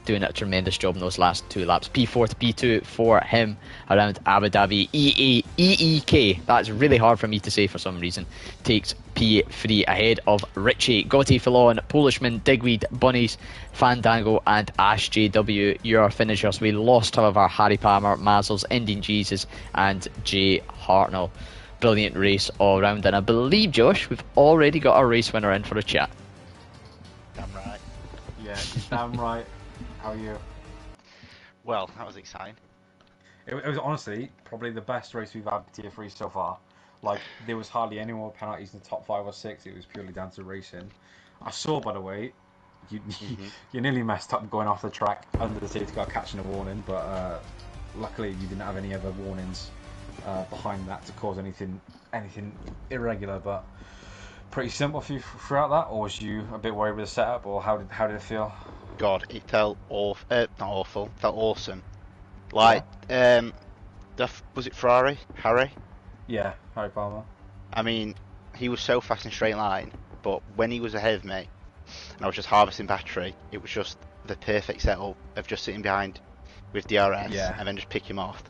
Doing a tremendous job in those last 2 laps. P4 to P2 for him around Abu Dhabi. EEK, that's really hard for me to say for some reason, takes P3 ahead of Richie, Gotti, Fallon, Polishman, Digweed, Bunnies, Fandango and Ash JW. Your finishers. We lost, however, Harry Palmer, Mazzles, Ending Jesus and Jay Hartnell. Brilliant race all round, and I believe, Josh, we've already got our race winner in for a chat. Damn right. Yeah, he's damn right. How are you? Well, that was exciting. It was honestly probably the best race we've had Tier 3 so far. Like, there was hardly any more penalties in the top 5 or 6. It was purely down to racing. I saw, by the way, you nearly messed up going off the track under the safety car catching a warning, but luckily you didn't have any other warnings behind that to cause anything irregular. But pretty simple for you throughout that, or was you a bit worried with the setup, or how did it feel? God, it felt awful. Not awful. It felt awesome. Like, was it Ferrari? Harry? Yeah, Harry Palmer. I mean, he was so fast in straight line, but when he was ahead of me, and I was just harvesting battery, it was just the perfect setup of just sitting behind with DRS and then just pick him off.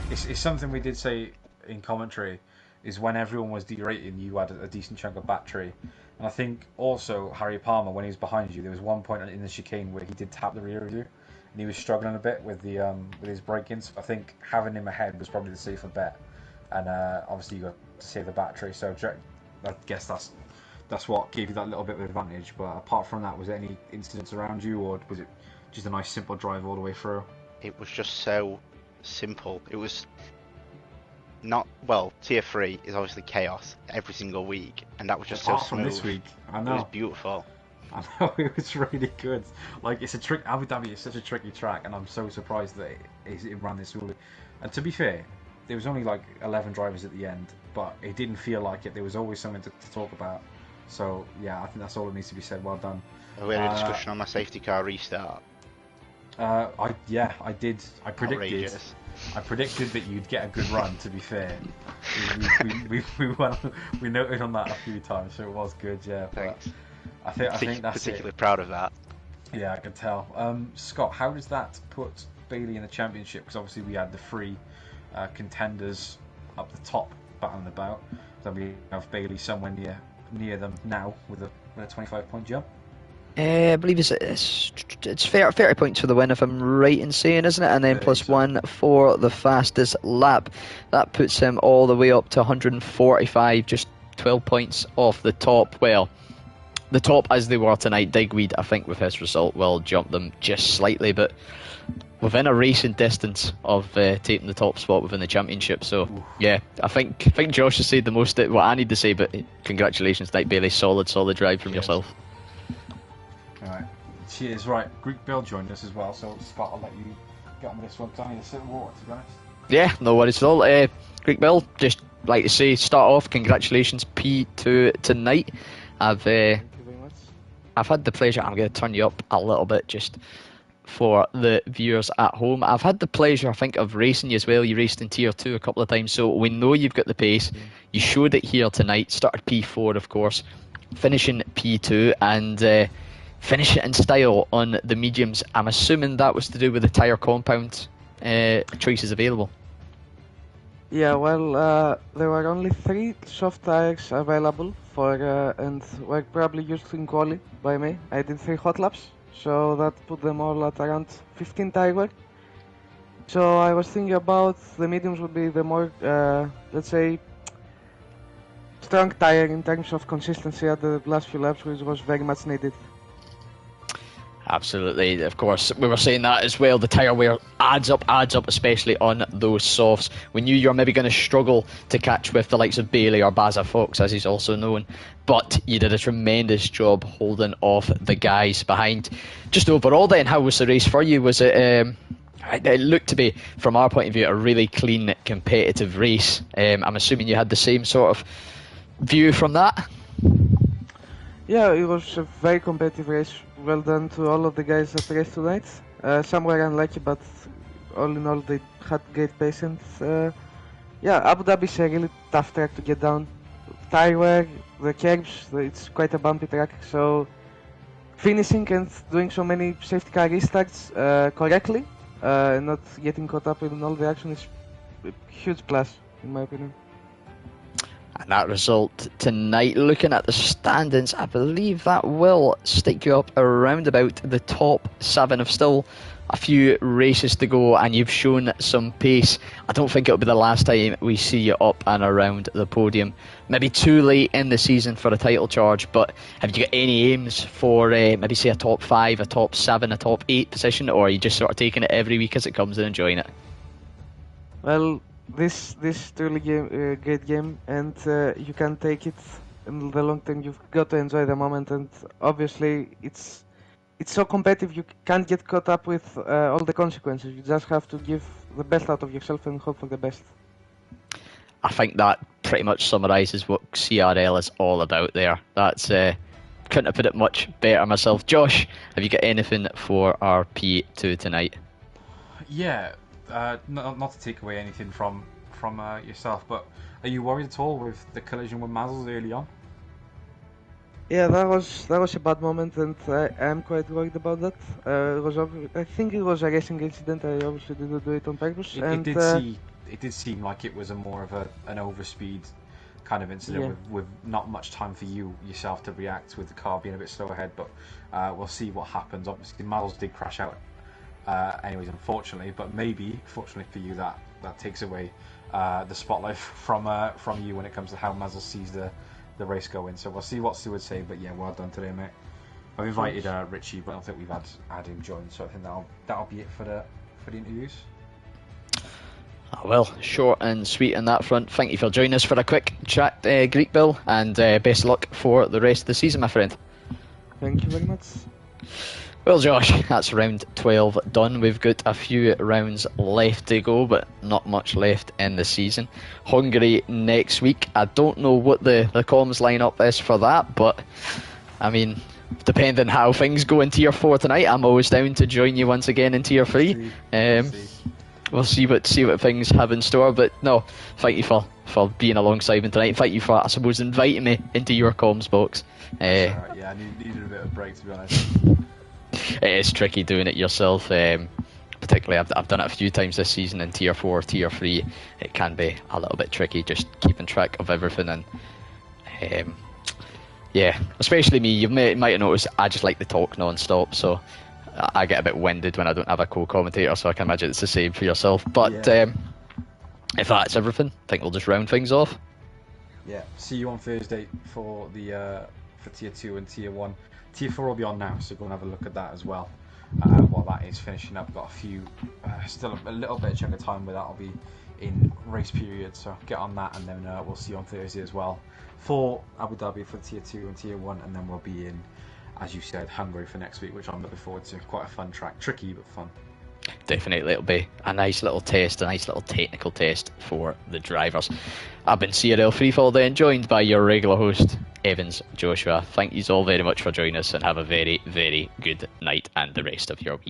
It's something we did say in commentary, is when everyone was derating, you had a decent chunk of battery. And I think also Harry Palmer, when he was behind you, there was one point in the chicane where he did tap the rear of you, and he was struggling a bit with his break-ins. I think having him ahead was probably the safer bet, and obviously you got to save the battery. So I guess that's what gave you that little bit of advantage. But apart from that, was there any incidents around you, or was it just a nice simple drive all the way through? It was just so simple. It was not, well, Tier 3 is obviously chaos every single week, and that was just apart so smooth. From this week, I know. It was beautiful. I know, it was really good. Like, it's a trick. Abu Dhabi is such a tricky track, and I'm so surprised that it ran this smoothly. And to be fair, there was only like 11 drivers at the end, but it didn't feel like it. There was always something to talk about. So yeah, I think that's all that needs to be said. Well done. We had a discussion on my safety car restart. I did. I predicted. Outrageous. I predicted that you'd get a good run. To be fair, we noted on that a few times, so it was good. Yeah, Thanks. I think that's particularly proud of that. Yeah, I can tell. Scott, how does that put Bailey in the championship? Because obviously we had the 3 contenders up the top battling about. Then we have Bailey somewhere near them now with a 25-point jump. I believe it's 30 points for the win, if I'm right in saying, isn't it? And then plus 1 for the fastest lap. That puts him all the way up to 145, just 12 points off the top. Well, the top as they were tonight. Digweed, I think, with his result, will jump them just slightly, but within a racing distance of taking the top spot within the championship. So, yeah, I think Josh has said the most what I need to say, but congratulations tonight, Bailey. Solid drive from yourself. Alright, cheers. Right, Greek Bill joined us as well, so Scott, I'll let you get on with this one. I need a sip of water, to be honest. Yeah, no worries at all. Greek Bill, just like to say, start off, congratulations, P2 tonight. Thank you very much. I've had the pleasure, I'm going to turn you up a little bit just for the viewers at home. I've had the pleasure, I think, of racing you as well. You raced in Tier 2 a couple of times, so we know you've got the pace. You showed it here tonight, started P4, of course, finishing P2, and finish it in style on the mediums. I'm assuming that was to do with the tyre compound choices available. Yeah, well, there were only 3 soft tires available and were probably used in quali by me. I did 3 hot laps, so that put them all at around 15 tire wear. So I was thinking about the mediums would be the more, let's say, strong tire in terms of consistency at the last few laps, which was very much needed. Absolutely. Of course, we were saying that as well. The tyre wear adds up, especially on those softs. We knew you were maybe going to struggle to catch with the likes of Bailey or Baza Fox, as he's also known. But you did a tremendous job holding off the guys behind. Just overall then, how was the race for you? Was it... it looked to be, from our point of view, a really clean, competitive race. I'm assuming you had the same sort of view from that? Yeah, it was a very competitive race. Well done to all of the guys that raced tonight. Some were unlucky, but all in all, they had great patience. Yeah, Abu Dhabi is a really tough track to get down. Tire wear, the curbs, it's quite a bumpy track. So finishing and doing so many safety car restarts correctly, and not getting caught up in all the action is a huge plus, in my opinion. And that result tonight, looking at the standings, I believe that will stick you up around about the top 7 of still a few races to go, and you've shown some pace. I don't think it'll be the last time we see you up and around the podium. Maybe too late in the season for a title charge, but have you got any aims for maybe say a top 5, a top 7, a top 8 position, or are you just sort of taking it every week as it comes and enjoying it? Well, this is truly great game, and you can take it in the long term. You've got to enjoy the moment, and obviously it's so competitive. You can't get caught up with all the consequences. You just have to give the best out of yourself and hope for the best. I think that pretty much summarises what CRL is all about there. That's couldn't have put it much better myself. Josh, have you got anything for our P2 tonight? Yeah. Not to take away anything from yourself, but are you worried at all with the collision with Mazzles early on? Yeah, that was a bad moment, and I am quite worried about that. I think it was a racing incident. I obviously didn't do it on purpose. It did seem like it was a more of an overspeed kind of incident with not much time for yourself to react, with the car being a bit slow ahead. But we'll see what happens. Obviously, Mazzles did crash out. Anyways, unfortunately, but maybe fortunately for you, that takes away the spotlight from you when it comes to how Mazzle sees the race going. So we'll see what Stu would say. But yeah, well done today, mate. I've invited Richie, but I don't think we've had him join. So I think that'll be it for the interviews. Oh, well, short and sweet on that front. Thank you for joining us for a quick chat, Greek Bill, and best of luck for the rest of the season, my friend. Thank you very much. Well, Josh, that's round 12 done. We've got a few rounds left to go, but not much left in the season. Hungary next week. I don't know what the comms lineup is for that, but I mean, depending how things go in Tier 4 tonight, I'm always down to join you once again in Tier 3. We'll see what things have in store, but no, thank you for being alongside me tonight. Thank you for, I suppose, inviting me into your comms box. Yeah, I needed a bit of a break, to be honest. It is tricky doing it yourself, particularly I've done it a few times this season in Tier 4, Tier 3. It can be a little bit tricky just keeping track of everything, and yeah, especially me. You might have noticed I just like to talk non-stop, so I get a bit winded when I don't have a co-commentator, so I can imagine it's the same for yourself. But if that's everything, I think we'll just round things off. Yeah, see you on Thursday for the for Tier 2 and Tier 1. Tier 4 will be on now, so go and have a look at that as well. While that is finishing up, got a few, still a little bit of chunk of time where that'll be in race period, so get on that, and then we'll see you on Thursday as well for Abu Dhabi for Tier 2 and Tier 1, and then we'll be in, as you said, Hungary for next week, which I'm looking forward to. Quite a fun track, tricky but fun. Definitely, it'll be a nice little test, a nice little technical test for the drivers. I've been CRL Freefall then, joined by your regular host, Evans Joshua. Thank you all very much for joining us, and have a very, very good night and the rest of your week.